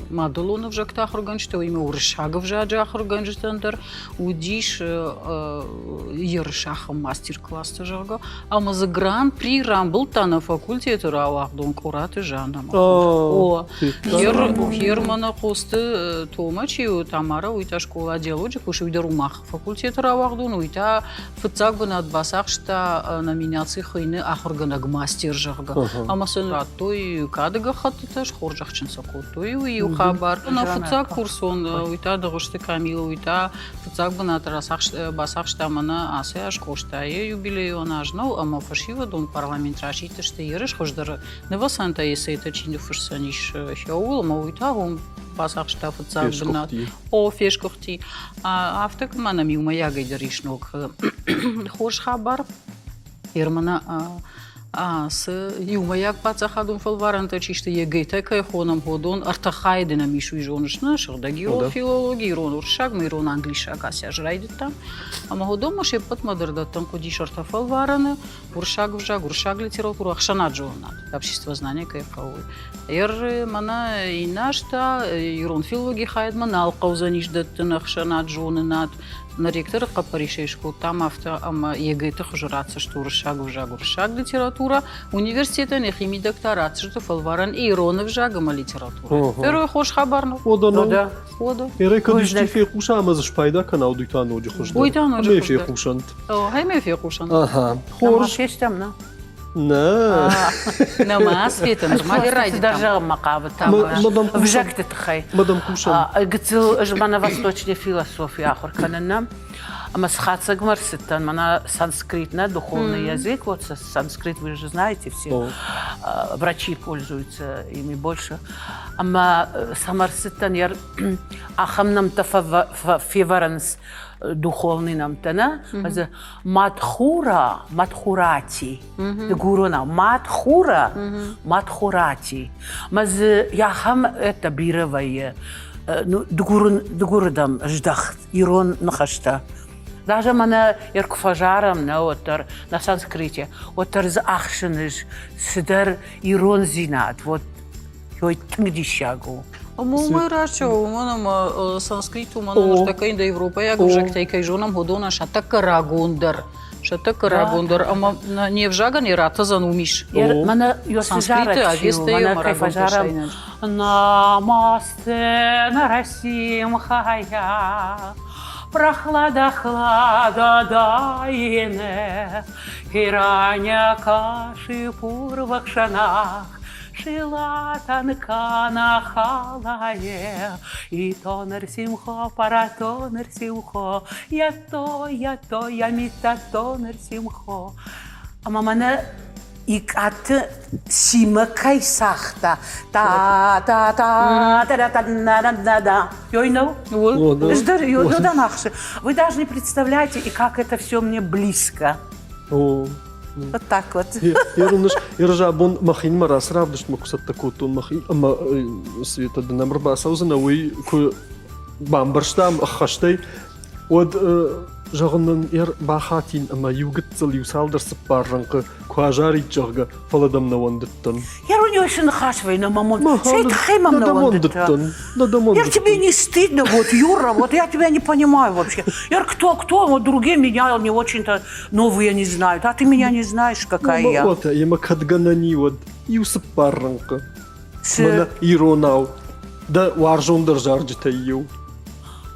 Speaker 3: мадалонов жактах органжта, имя уршагов жаджах органжтандер, удиш ерышаха мастер-класс жага, а мазагран при рамбл на факультете равах дон кураты жанама. О, Хермана хосты Томачи, Тамара, уйта школа диалогик, уж уйда румах факультет равах дон, уйта фацак бы над басах, что номинации хайны ахорганаг мастер жага. Амасын той кадыга хатташ хоржахчин сокот той у хабар на фуцак курсон уйта дагышты Камила уйта фуцак бна тарасах басах штамана асяш коштае юбилей онажнал ама фашива дон парламент рашиты что ерыш хождар невасанта есейта чинду фашсаниш шаул ама уйта он басах шта фуцак бна о фешкохти автак мана миума ягайдеришнок хорж хабар Ермана с юмаяк пацахадун фалваранта чиште егейта кайхонам ходон артахайдена мишу жонышна шардагио филологи рон уршаг мирон англишак асяж райдита ама ходон маше пат мадардатан кодиш артафалвараны уршаг вжаг уршаг литература ахшана джонат общество знания кайфауй мана и нашта ирон филологи хайдман алқаузанишдаттан ахшана джонат на ректора Капаришешку, там ама егейта хожраться, что уршаг литература, университета нехими докторат, что фалваран и иронов жагама литература. Второй хош хабарно.
Speaker 1: Ода.
Speaker 2: Ода.
Speaker 1: Ерека дишти фехуша, ама зашпайда канал дуйтан оди хожда.
Speaker 3: Уйтан оди
Speaker 1: хожда. Фехушант.
Speaker 3: Хайме фехушант.
Speaker 1: Ага.
Speaker 2: Хорж. Там, на.
Speaker 1: На.
Speaker 3: На масвета, нормально ради.
Speaker 2: Даже макавы там. В жакте тхай.
Speaker 1: Мадам Кушан.
Speaker 2: Гцил жмана восточная философия ахорканана. Масхаца гмарситан, мана санскритна, духовный язык. Вот санскрит вы же знаете все. Врачи пользуются ими больше. Ама самарситан яр ахамнам тафа феваранс духовный нам тана, матхурати, гуруна, матхурати. Маз яхам это бировое, дгурдам ждах, ирон нахашта. Даже мана иркфажарам на отер на санскрите, отер з ахшенеш, сидар ирон зинат, вот йой тнгдишагу.
Speaker 3: Мой рачо, манам санскриту, манам такая инда Европа, я говорю, что такая жонам ходона шатака рагондар. Ама не вжага не рата занумиш.
Speaker 2: Мана йосижара чу, мана кайфажарам. Намасте нарасим хая, прохлада хлада дайне, хираня каши пурвах шанах. шилатан кана халае, и тонер симхо, паратонер симхо, я мита тонер симхо. А мамана икаты сима кайсахта, та-та-та-та-та-та-та-та-та. You know?
Speaker 1: О, да.
Speaker 2: Вы даже не представляете, и как это все мне близко.
Speaker 1: О.
Speaker 2: Вот так вот.
Speaker 1: Иржа бон махин марас равдыш макусат такутун махин ама света да номер басаузана уй ку бамбарштам хаштай од жағынан бахатин ама югытцыл юсалдыр сыппарранқы куажари жағы фаладам навандыттын.
Speaker 2: Я у него еще нахашиваю на мамон. Все это хеймом навандыттын. Я тебе не стыдно, вот, Юра, вот я тебя не понимаю вообще. Я кто, вот другие меня не очень-то новые не знают, а ты меня не знаешь, какая я.
Speaker 1: Вот, я макадганани вот юсыппарранқы. Мана иронау. Да варжондыр жаржыта ю.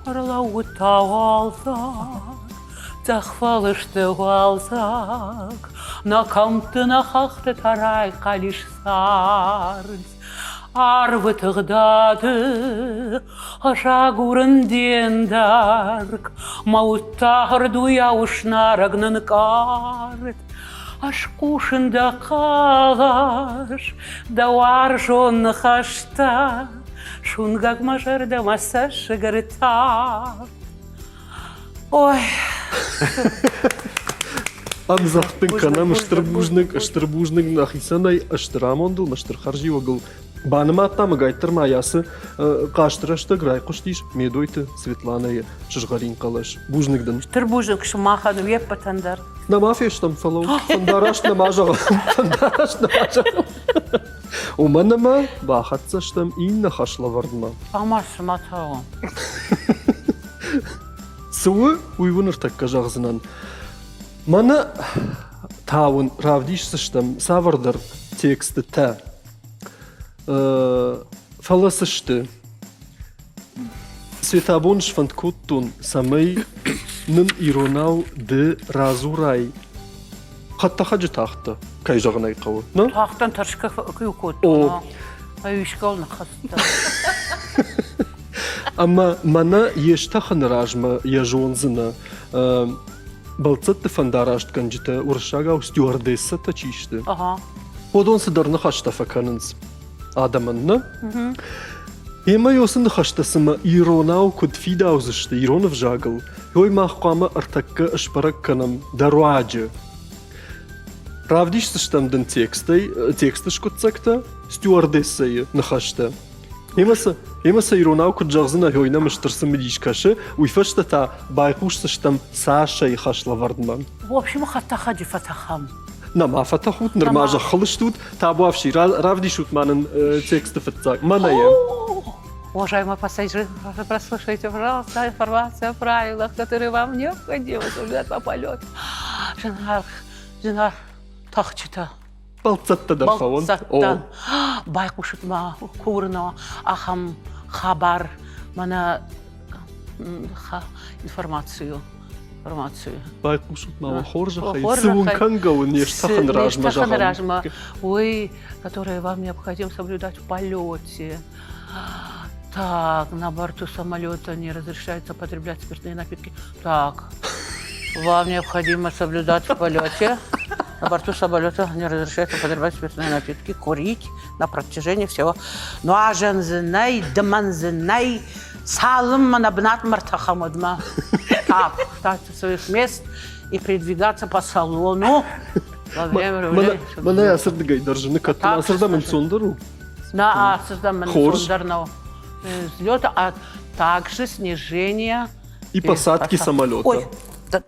Speaker 2: Аралауыта алсақ, захвалышты алсақ, на камтына хақты тарай қалиш сарыз. Арвы тығдады, ажагурындендарк, мауттағыр дуяушнарагнын карт. Ашкушында қағаш, да варжонны хашта, шунгак мажарда массаж шагарыта. Ой.
Speaker 1: Абзахтын канам ыштырбужник нахисанай ыштырамонду, ыштырхаржи огыл. Баныма аттамы гайттыр маясы қаштырашты грай құштиш медойты Светланая жыжғарин қалаш. Бужникден.
Speaker 2: Штырбужник шумахану еп патандар.
Speaker 1: Намафештам фалау. Фандараш намажаға. Уманама бахатсаштам инна хашлавардма.
Speaker 2: Амаш матауын.
Speaker 1: Суы уйвыныр такка жағзынан. Мана тауын равдишсыштам савардар тексті та. Фаласышты. Светабонш фанткуттун самай нын иронау ды разурай. Қатта қажы тақты. Кай жағынай қауы.
Speaker 2: Тақтан таршқа күй көтті. Айышқалны қасты.
Speaker 1: Ама мана ештахын ражма ежонзына балцатты фандарашт канжыта уршага стюардесса тачишты. Одон сыдарны хашта факанынс. Адаманна. Ема йосынды хаштасыма иронау кудфидаузышты, иронов жагыл. Йой махқама артакка ышпарак канам даруаджы. Равдишсыштамдын тексты шкутсакта стюардессайы нахашта. Емаса иронау куджағзына йойна мыштырсын медишкашы, уйфашта та байқушсыштам сашай хашлавардман.
Speaker 2: В общем, хаттаха фатахам.
Speaker 1: Нама фатахут, нормажа хлыштут, табуавший равдишут манын тексты фатцак. Маная.
Speaker 2: Уважаемые пассажиры, прослушайте, пожалуйста, информацию о правилах, которые вам необходимы соблюдать по полету. Жинар, тахчита.
Speaker 1: Балцатта дарфавон.
Speaker 2: Балцатта. Байқушытма, курно, ахам, хабар, мана информацию.
Speaker 1: Байқушут мала хоржаха и сывункангауын нештахан ражма.
Speaker 2: Ой, которые вам необходимо соблюдать в полете. Так, на борту самолета не разрешается употреблять спиртные напитки. Так, вам необходимо соблюдать в полете. На борту самолета не разрешается употреблять спиртные напитки, курить на протяжении всего. Ну а жензинай, даманзинай, салым манабнат мартахамадма. Так, встать со своих мест и передвигаться по салону во время рулей.
Speaker 1: Мана асырды гайдаржыны каттын асырда мен сондару.
Speaker 2: На асырда мен сондарнау. Взлета, а также снижение
Speaker 1: и посадки самолета.
Speaker 2: Ой, да.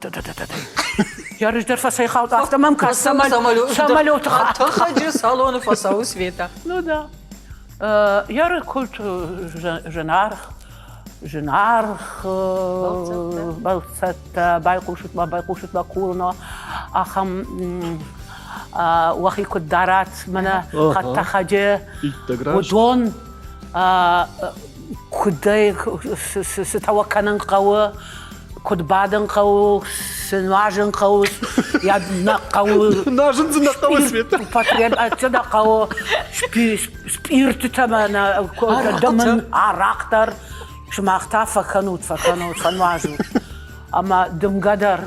Speaker 2: Я рыждер фасайхаут автомамка самолет.
Speaker 3: Хаджи салоны фасау света.
Speaker 2: Ну да. Я рыкульт женарх, балцата, байқушутма курно, ахам уахикут дарат, мана хатта хаджи, удон, кудай сытауаканын қауы, Кодбаден каус, сенважен каус, я на каус.
Speaker 1: Нажен за нахала Света.
Speaker 2: Потреб, отсюда као спирт там на домен арактар, шмахта факанут, фанважу. Ама Дымгадар,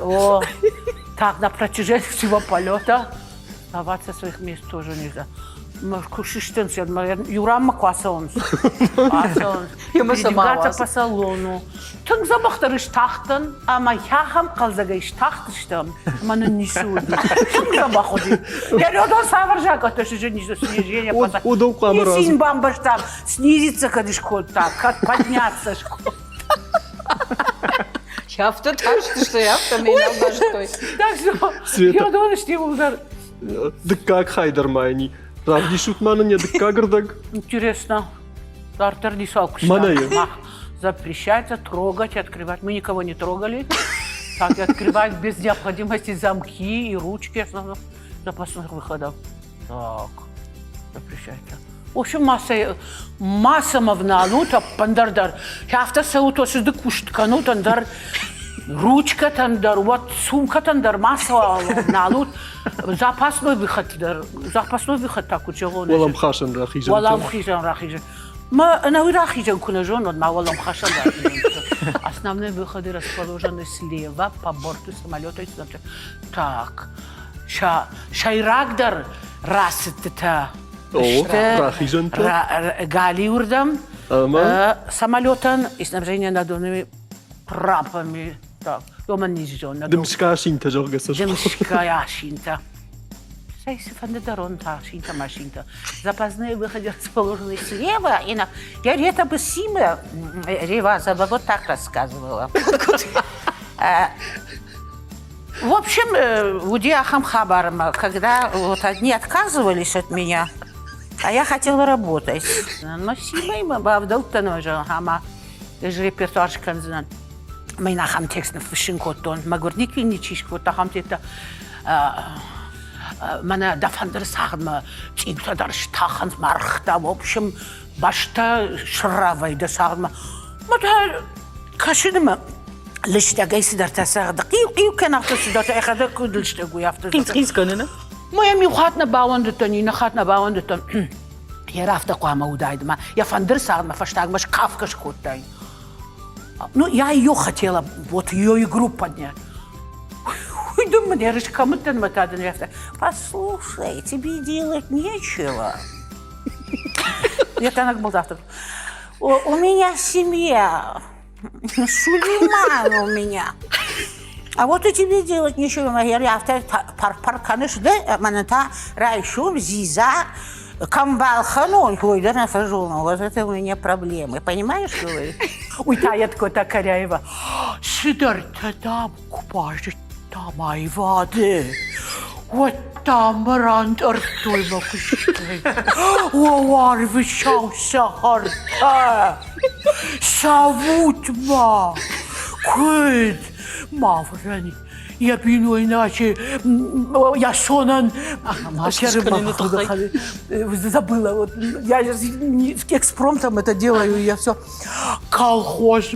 Speaker 2: так на протяжении всего полета оставаться в своих мест тоже нельзя. Кушиштен, Юрам Маквасонс. Передвигаться по салону. Тун забахтарыш тахтан, ама яхам қалзагайш тахтыштам, мана несуды. Тун забахуды. Я рядом саваржака, то что же снижение поса.
Speaker 1: Удал камера.
Speaker 2: И син бамбаш там, снизиться кадыш код так, как подняться шкод.
Speaker 3: Яфта так, что яфта меня обожтой.
Speaker 2: Так что,
Speaker 1: Света.
Speaker 2: я думаю, что его удар.
Speaker 1: Да как хайдер майни? Равди шутмана не да кагрдаг.
Speaker 2: Интересно. Тартар дисалку.
Speaker 1: Манае.
Speaker 2: Запрещается трогать, открывать. Мы никого не трогали. Так, и открывать без необходимости замки и ручки основных запасных выходов. Так, запрещается. В общем, масса мавналута, пандардар. Хафта сауто сюда кушткану, тандар. Ручка тандар, вот сумка тандар, масса налут. Запасной выход так у чего.
Speaker 1: Валам хашен рахижан.
Speaker 2: Валам рахижан. Мы на рахижан кунажон, вот валам хашан рахижан. Основные выходы расположены слева по борту самолета. Так, шайрагдар расыта.
Speaker 1: Рахижан.
Speaker 2: Галиурдам самолетом и снабжение надувными трапами. Так, дома низжон.
Speaker 1: Дымшка шинта жоргаса.
Speaker 2: Дымшка шинта. Сейсифандедарон шинта машинта. Запасные выходы расположены слева. И на... Я это бы Сима Ревазова вот так рассказывала. В общем, в Удиахам Хабарма, когда вот одни отказывались от меня, а я хотела работать. Но Сима мы бавдалтано же, ама репертуар шканзан. Мы нахам текст на фишинкотон, магурник винничиш, вот тахам тета. Мана дафандер сагма, типа дарштахан мархта, в общем, башта шравай да сагма. Мата кашидма. ليش تجايس در تساعد قيو كان أختص در تأخذ كل شيء تقول يفتح
Speaker 3: قيس كاننا
Speaker 2: ما يمي خاتنا باوند تاني نخاتنا باوند تان يا رافت قوام ودايد ما يا فندر ساعد ما فشتاق مش كافكش كوتاي ну я ее хотела вот ее игру поднять ой думаю я же кому-то мотадан яфта послушай тебе делать нечего я танак был завтра у меня семья Сулейман у меня. А вот и тебе делать ничего. Я парканыш, да, маната, райшум, зиза, камбалхану, ой, да, нафажу, вот это у меня проблемы, понимаешь, говорит? Ой, та я такой, та Коряева, сидар, там купажит, там айвады, вот там ранд артой макушкой, о, вычался харта. Савутма, куд, маврани, я пину иначе, я сонан, забыла, вот я с экспромтом это делаю, я все. Колхоз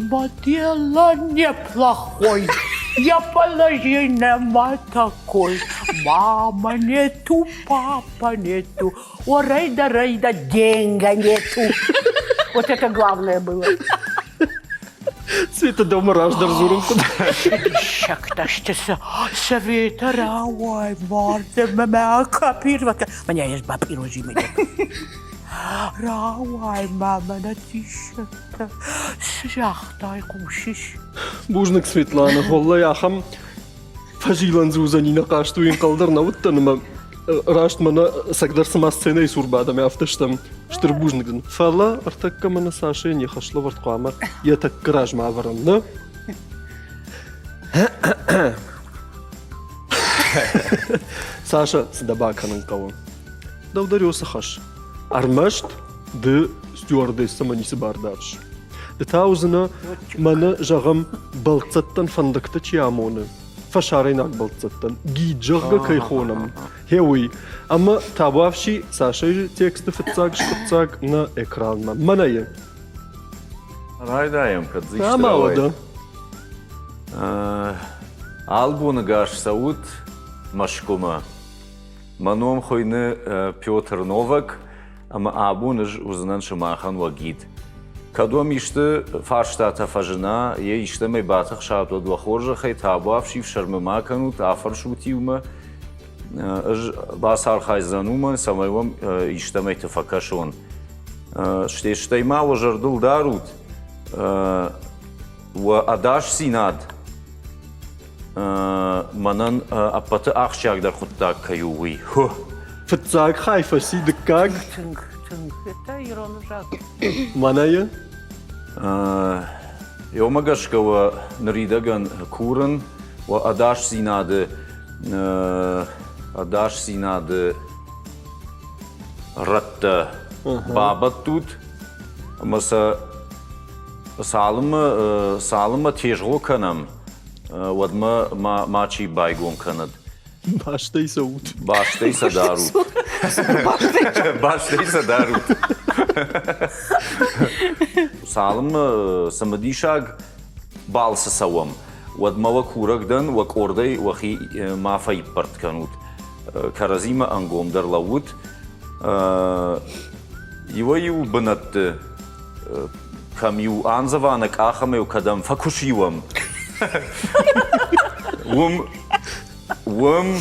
Speaker 2: дело неплохой, я положение такой, мама нету, папа нету, о рейда, деньга нету. Вот это главное было.
Speaker 1: Света дома рождар зурум.
Speaker 2: Шакта, что Света, рауай, марте, мама, копировать. Меня есть бабиру зимой. Рауай, мама, на тише. Шахтай, кушиш.
Speaker 1: Бужник Светлана, голла яхам. Фажилан зузанина каштуин калдарна уттаныма. Рашт мана сагдар сама сцена и сурбадами автоштам штырбужникден. Фала артакка мана Саша не хашло варткама. Я так краж маварам, да? Саша сдабаканын кавон. Да ударился хаш. Армашт ды стюардесса манисы бардаш. Да таузына мана жагам балцаттан фандакта чиамоны. Фашаринак балцаттан. Гиджарга кайхонам. Хеуи. Ама табавши Саша тексты фицаг на экран. Манае.
Speaker 4: Райдаем, кадзиш.
Speaker 1: А мало, да.
Speaker 4: Албуны гаш Сауд машкума. Маном хойны Петр Новак, ама абуны узнан шамахан вагид. Кадом ишты фарштата фажина, е ишты май батах шату двахоржа хай табуав шиф шармамаканут афар шутиума. Басар хайзанума, самайвам ишты май тафакашон. Штей мало жардул дарут, ва адаш синад. Манан апаты ахшак дар хуттак каюуи.
Speaker 1: فتزاق خايفة سي دكاق
Speaker 2: Тынг, это ирону жаг.
Speaker 1: منايا
Speaker 4: Йомагашкава наридаган куран, ва адаш синады ратта бабат тут, маса салыма тежго канам, вадма мачи байгон канад.
Speaker 1: باشتي سعود
Speaker 4: Баштай садарут. Баштай садарут. Салым самадишаг балса савам. Вадмава курагдан вакордай вахи мафай партканут. Каразима ангомдар лавут. Его банат камю анзаванак ахамеу кадам факушивам. Вам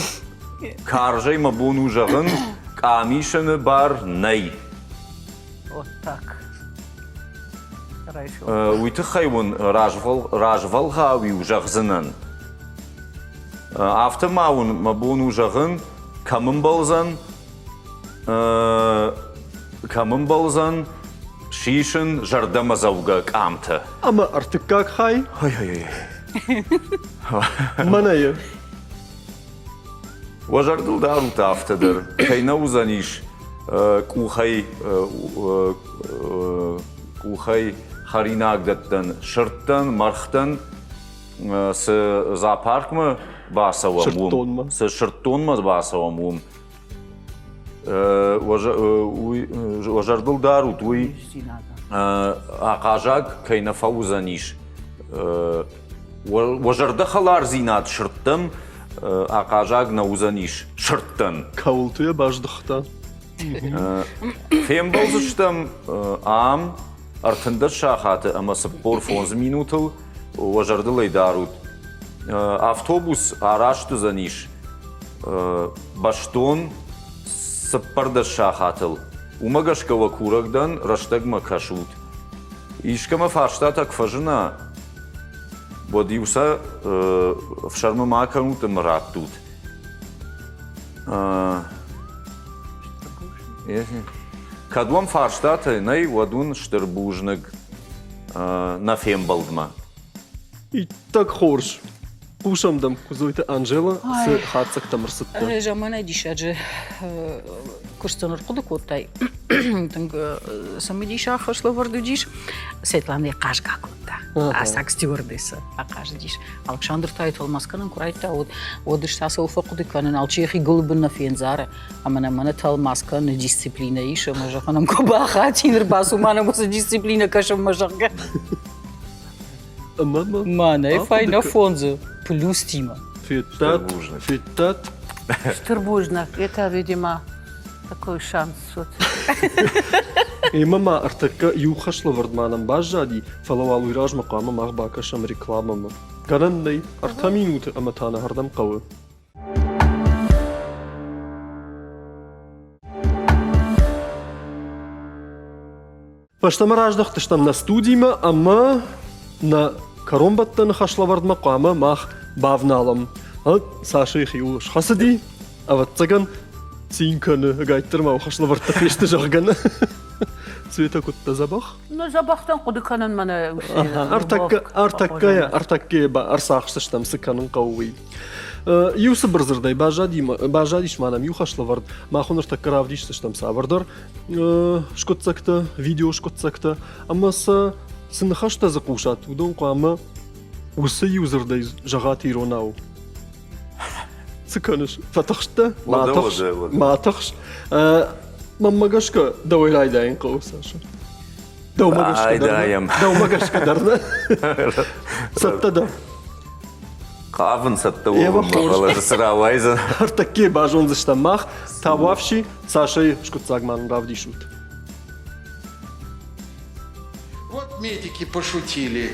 Speaker 4: каржай мабуну жагын камишаны бар най.
Speaker 2: Вот так. Хорошо.
Speaker 4: Уйты хайван ражвал хауи жагзынан. Автомаун мабуну жагын камын балзан шишын жардамазауга камты.
Speaker 1: أما أرتكاك خاي
Speaker 4: Ой-ой-ой.
Speaker 1: منايا
Speaker 4: Важардыл дарут автодар. Кайна узаниш кухай харинагдаттан шырттан мархтан с зоопаркмы басавам
Speaker 1: Шырттонма.
Speaker 4: ум. С шырттонма басавам ум. Важардыл дарут уй ақажак кайна фаузаниш. Важарда халар зинат шырттым. Ақажаг наузаниш шырттан.
Speaker 1: كاولتو باجدختا
Speaker 4: Фем болзыштам ам артында шахаты, ама сыппор 11 минутыл важардылай дарут. Автобус арашты заниш. Баштон сыппарда шахатыл. Умагашкава курагдан раштагма кашут. Ишкама фарштата кфажына. Бодиуса в шармамаканут мрат тут. Кадуам фарштата най вадун штербужныг на фембалдма.
Speaker 1: И так хорш Пушам дам кузуйте Анжела с хатсак тамырсытты
Speaker 3: Жамана дишаджи курстаныр куды коттай. Тынг самы диша хашлы варды диш. Светлана кашга котта. Асак стюардесса акаш диш. Александр тайт олмасканын курайта одыш сасы уфа куды канын алчехи голубын фензара. Амана мана талмасканы дисциплина иша мажаханам кобаха тинер басу мана муса дисциплина кашам мажахга.
Speaker 1: Мама
Speaker 3: Мана файна фонзу плюс тима.
Speaker 1: Фитат
Speaker 2: Штырбужнак. Это, видимо, такой шанс. Вот.
Speaker 1: И мама артака юхашлы вардманам бажади фалавалу ираж мақама мағбакашам рекламама. Гарандай арта минуты аматана хардам қавы. Паштама раждақтыштам на студийма, ама на коромбаттан хашлавард мақама мах бавналам. Саша их юлыш хасади, а вот цаган цинканы гайттырма хашлавардта пешті жағганы. Цвета кутта забах?
Speaker 2: Ну, забахтан куды канын мана
Speaker 1: артаккая ба арсақшыштам сыканын қауый. Юсы бірзірдай бажадиш манам юхашлавард махун артаккаравдиштыштам савардар шкотсакта, видео шкотсакта, ама са сынхашта зақушат, удон қуама усы юзырдай жағат иронау. Цыканыш, фатахшта, матахш. Маммагашка давайлайдайын қау, Саша. Даумагашка дарна. Саптада.
Speaker 4: Қавын сатты
Speaker 1: Ева,
Speaker 4: олым
Speaker 1: хош.
Speaker 4: бағалары сыравайзы.
Speaker 1: Артаке бажон зыштамах, тававши, Сашей шкутсагман равдишут.
Speaker 5: Вот медики пошутили.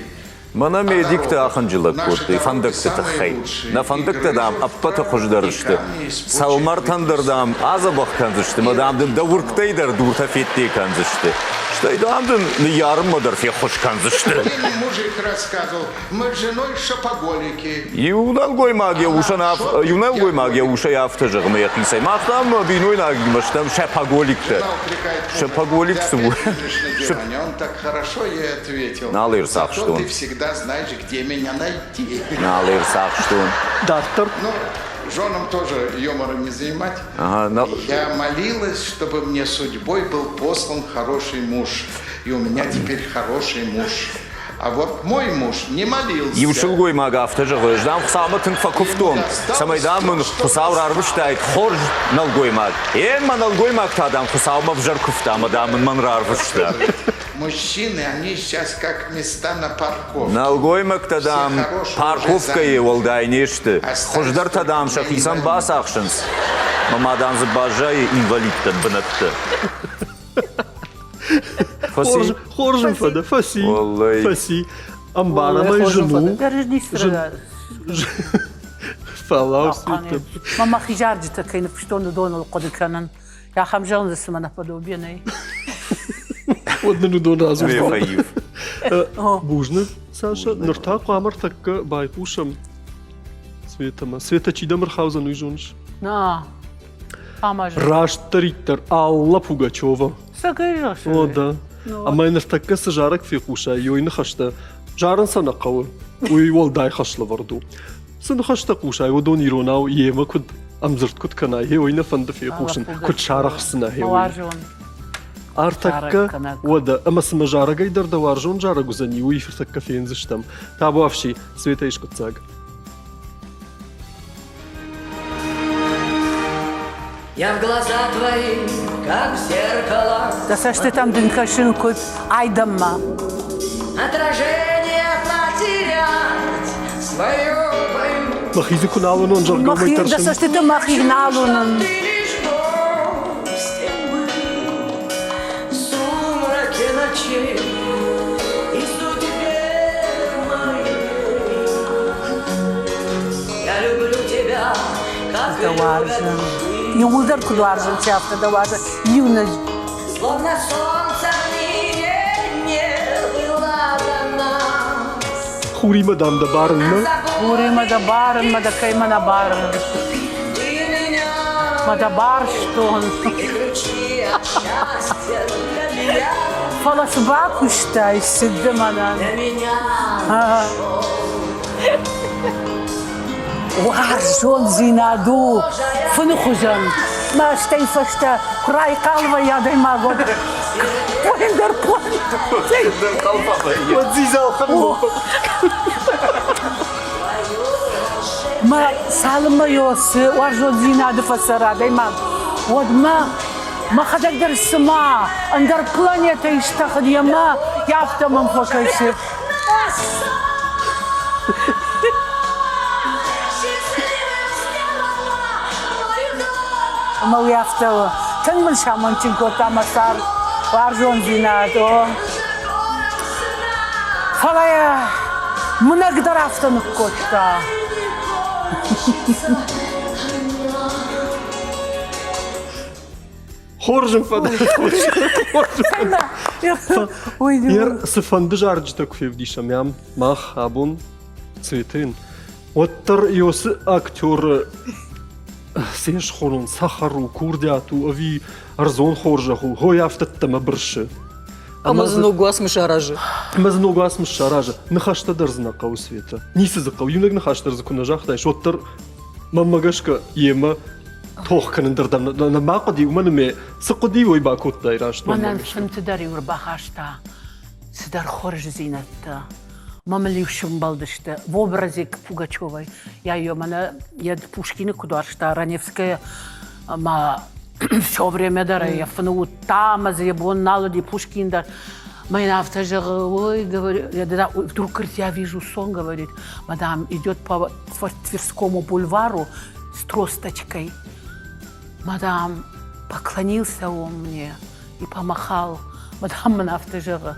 Speaker 4: Мана медикті ақынжылық көтті, фандыкты тұққай. На фандыкты дам, аппаты құждарышты. Салмар тандырдам, азы баққанзышты. Мадамдың дауырқтайдар дұрта фетте канзышты. Штайдамдың ярым мадар фе хош канзышты.
Speaker 5: Мне мужик рассказывал, мы с женой шопоголики.
Speaker 4: Юнал гой магия уша яфты жығымы яқисай. Мақтам биной нагимаштам шапоголикті.
Speaker 5: Жена упрекает мужа.
Speaker 4: Шопоголик
Speaker 5: «Ты
Speaker 4: субу.
Speaker 5: опять лежишь на диване?» Он так хорошо ей ответил.
Speaker 4: Налыр сақ,
Speaker 5: «Зато
Speaker 4: что он.
Speaker 5: ты всегда знаешь, где меня найти.
Speaker 4: Налыр сақ, что он.
Speaker 1: Даттар,
Speaker 5: Ну, женам тоже юмором не занимать.
Speaker 4: Ага,
Speaker 5: Я молилась, чтобы мне судьбой был послан хороший муж. И у меня теперь хороший муж. А вот мой муж не молился.
Speaker 4: Юшыл гой мага афты жығы. Ждам қысамы тың факуфтон. Самайдам мұн құсауыр арвыштайд. Хорж нал гой маг. Нал гой маг тадам құсауыма в жар куфтам. Адамын ман рарвышта.
Speaker 5: Мужчины, они сейчас как места на парковке.
Speaker 4: Нал гой маг тадам парковкае олдай нешті. Хождар тадам шақисан бас ақшынс. Мамадан зыбажай инвалидтен бінітті. Фаси?
Speaker 1: хоржим фада, фаси,
Speaker 4: Валлай.
Speaker 1: фаси. Амбара май жену,
Speaker 2: Даже не сразу.
Speaker 1: фалау свитым.
Speaker 2: Мама хижарджита кайна пштону донал коды канан. Я хамжан за сама наподобие.
Speaker 1: Одну дон разу.
Speaker 4: Две фаив.
Speaker 1: Бужны, Саша, нырта қамыр такка байпушам. Светама. Света чидамыр хаузан уйжунш.
Speaker 2: На. Хамаж.
Speaker 1: Раштариттар Алла Пугачева.
Speaker 2: Сагайжаш.
Speaker 1: О, да. Ама ныртакка сажарак фихуша, йойны хашта. Жарын сана қавы. Уй волдай хашлы варду. Сыны хашта куша, одон иронау ема куд амзырт куд канай, ойны фанды фихушын. Куд шарахсына хе.
Speaker 2: Маваржон.
Speaker 1: Артакка,
Speaker 2: Шарак
Speaker 1: ода, ама сыма жарагай дарда варжон жарагу за нию и фиртакка фензыштам. Табу авши, Света ишкутсаг.
Speaker 6: Я в глаза твои, как в зеркало,
Speaker 2: Да саш ты там дынкашин куд айдамма.
Speaker 6: отражение потерять свою боюсь.
Speaker 1: Махизи куналун он жаргал май
Speaker 2: Да
Speaker 1: таршын.
Speaker 2: саш ты там махигналун.
Speaker 6: Ты лишь гость тьмы, в сумраке ночей и судьбе моей. Я люблю тебя, как
Speaker 2: Да варжан. Юлдар куд варжан чафта да варжан. Юнаж.
Speaker 6: словно солнце не было до нас.
Speaker 1: Хури мадам да барынна.
Speaker 2: Урима да барын, мада кайма на барын.
Speaker 6: Ты меня
Speaker 2: Мада бар что он.
Speaker 6: и ключи от счастья для меня,
Speaker 2: Фалас бакуштай сиддаманан.
Speaker 6: для меня.
Speaker 2: Варжон зинаду. Фынухужан. ما اشتي فشتا راي قلبه يا دي ما قد وين در بوين
Speaker 1: Вадзизал ханмо.
Speaker 2: ما سالما يوس وارجو زيناد فسرا دي ما ود ما خدك در السماء اندر بلانيتا يشتخد يما يافتا من فكيشف ما يافتا تنمن شامن تنكوتا مسار وارجون زينادو فلا من اقدر افتا نكوتا
Speaker 1: Хоржим фада. Ер сыфанды жарджита куфевдишам ям. Мах абун цветын. Оттар йосы актер сеш хорун сахару курдяту ави арзон хоржаху. Хой афтаттама бршы.
Speaker 3: Амазну гуасмы шаражы.
Speaker 1: Мазну гасмыш шаража. Нахашта дарзна кау света. Нисы закау. Юнаг нахашта закуна жахтай. Оттар мамагашка ема توخ كان ندردم ما قدي وما نمي سقدي ويبا كوت دايراش
Speaker 2: ما فهمت داري ورباخاشتا سدار خرج زينتا ماما اللي وشم بالدشتا в образе Пугачевой я ее мана я Пушкина кудашта Раневская ма все время дара я фну там за ебон налоди Пушкин да Моя автожага, ой, говорю, вдруг говорит, я вижу сон, говорит, мадам идет по Тверскому бульвару с тросточкой. Мадам, поклонился он мне и помахал. Мадам, моя автожага,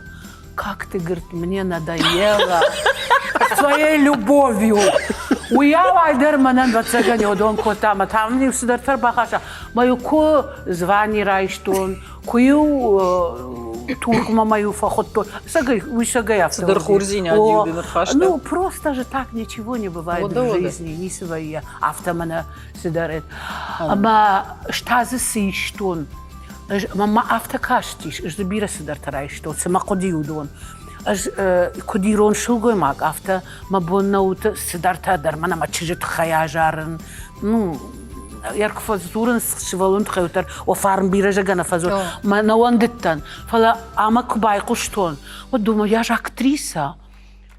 Speaker 2: как ты, говорит, мне надоело своей любовью. Уявайдер манан вацагани одон котама, там не всегда тарбахаша. Мою ко звани райштон, кую туркма мою фахотто. Сагай, вы шагая.
Speaker 3: Садар хурзиня один хашта.
Speaker 2: Ну, просто же так ничего не бывает в жизни, не свои автомана сидарет. Ама штазы сиштон. Мама автокаштиш, жбира сидар тарайштон, сама кодиудон. Кодирон шулгой маг авто мабоннаут сидарта дармана мачжет хаяжарн. Ну, яркфазурен швалун тхеутер офарм биражагана фазур. Манауандеттан. Фала амак байкуштон. Вот думаю, я же актриса.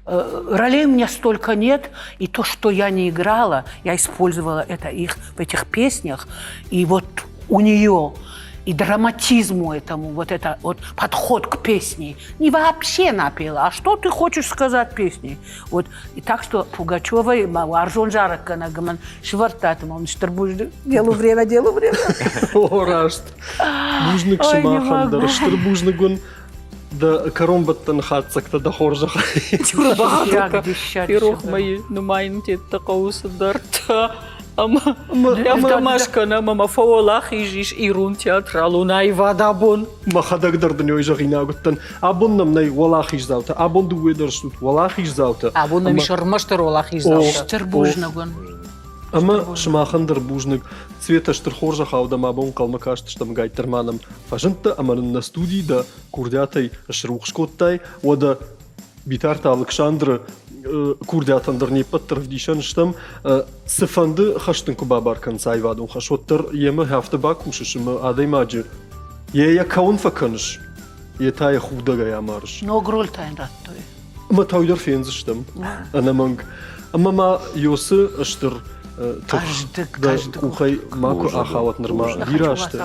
Speaker 2: Ролей у меня столько нет, и то, что я не играла, я использовала это их в этих песнях, и вот у нее и драматизму этому, вот это вот подход к песне. Не вообще напела, а что ты хочешь сказать песней? Вот. И так что Пугачевой, Аржон Жаракана, Гаман, Швартатом, он штырбужды. Делу время.
Speaker 1: Орашт. Бужник шимахан, да штырбужник он. Да коромбаттан хатсакта да хоржаха.
Speaker 3: Пирог мои, ну майнте такого садарта. Ама машкана, мама фаолах ижиш ирун театралу найвадабон.
Speaker 1: Махадагдar днёй жагинагуттан. Абон намнай валахиш заута. Абон дуэдерсут валахиш заута.
Speaker 3: Абон намишармаштар олах издаута.
Speaker 2: Штырбужнагон.
Speaker 1: Ама шмахандар бужник цвета штырхоржаха аудам абон калмакашт штам гайттерманом. Фажынта аманын на студии да курдятай шрухшкоттай ода битарта Александра курдятандар не паттар дишан штам сыфанды хаштын кубабар концай вадун хашоттар ема хафта бакушышымы адаймаджи. Я каун факанш. Я тая худага ямарш.
Speaker 2: Но грольтайн раттой.
Speaker 1: Ама таудар фенз штам. Ана манг. Ама ма йосы штыр
Speaker 2: Каждый
Speaker 1: ухай маку ахават норма вирашты.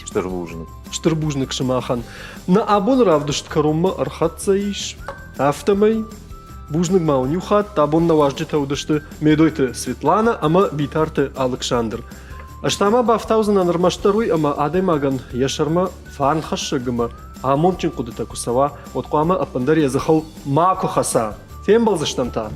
Speaker 4: Штырбужник.
Speaker 1: Штырбужник шимахан. На абон равдышт каромма архатса иш. Автомай. Бужник маунюхат, табон наважджи таудышты медойты Светлана, ама битарты Александр. Аштама бафтаузан анармаштаруй, ама адаймаган яшарма фан хашыгыма. Амончин кудыта кусава, от куама апандар языхал маку хаса. Фем был заштамта.